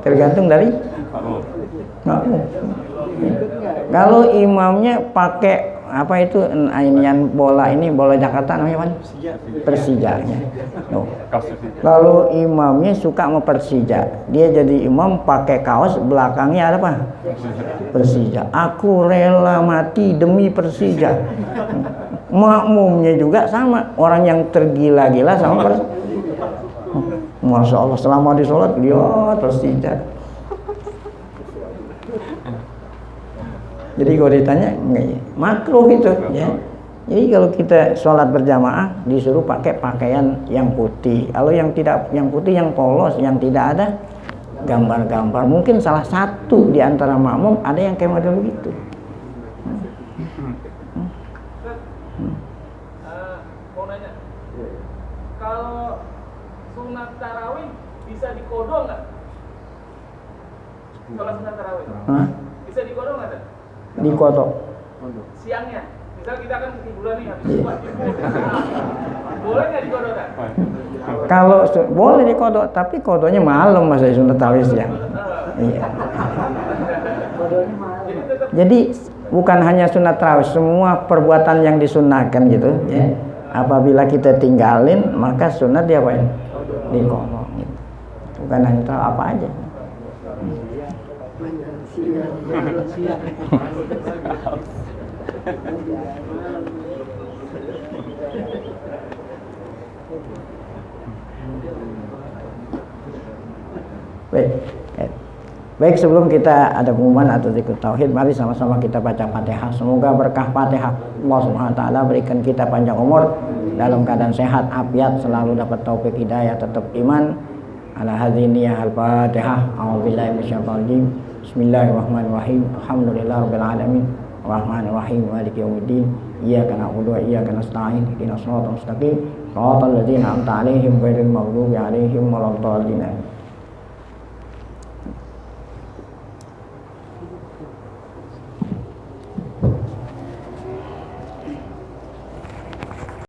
Speaker 2: Tergantung dari makmum. Kalau imamnya pakai apa itu inian bola Jakarta namanya apa? Persija. Oh. Kalau imamnya suka sama Persija, dia jadi imam pakai kaos belakangnya ada apa? Persija. Aku rela mati demi Persija. Makmumnya juga sama, orang yang tergila-gila sama Persija. Masya Allah, selama di sholat lihat Persija. Jadi kalau ditanya makruh itu ya. Jadi kalau kita sholat berjamaah disuruh pakai pakaian yang putih. Kalau yang putih yang polos, yang tidak ada gambar-gambar. Mungkin salah satu di antara makmum ada yang kayak model begitu.
Speaker 5: Mau nanya, kalau sunat tarawih bisa dikodok nggak? Kalau sunat tarawih bisa dikodok nggak?
Speaker 2: Di kodok.
Speaker 5: Siangnya, misal kita kan ketiduran nih habis sholat tidur. Boleh nggak dikodok kan?
Speaker 2: Kalau boleh dikodok, tapi kodoknya malam masa sunat tarawih siang. Iya. Jadi bukan hanya sunat tarawih, semua perbuatan yang disunahkan gitu ya. Apabila kita tinggalin, maka sunat diapain? Dikodok gitu. Bukan hanya tahu apa aja. Baik, sebelum kita ada pengumuman atau zikir tauhid, mari sama-sama kita baca Fatihah. Semoga berkah Fatihah Allah Subhanahu wa taala berikan kita panjang umur dalam keadaan sehat, afiat, selalu dapat taufik hidayah, tetap iman. Ala hadziniyah al-Fatihah. A'udzubillahi minasyaitonir rajim. Bismillahirrahmanirrahim. Alhamdulillahirabbil alamin. Arrahmanirrahim. Maliki yaumiddin. Iyyaka na'budu wa iyyaka nasta'in. Ihdinas siratal mustaqim. Shiratal ladzina an'amta 'alaihim ghairil maghdubi 'alaihim waladdallin.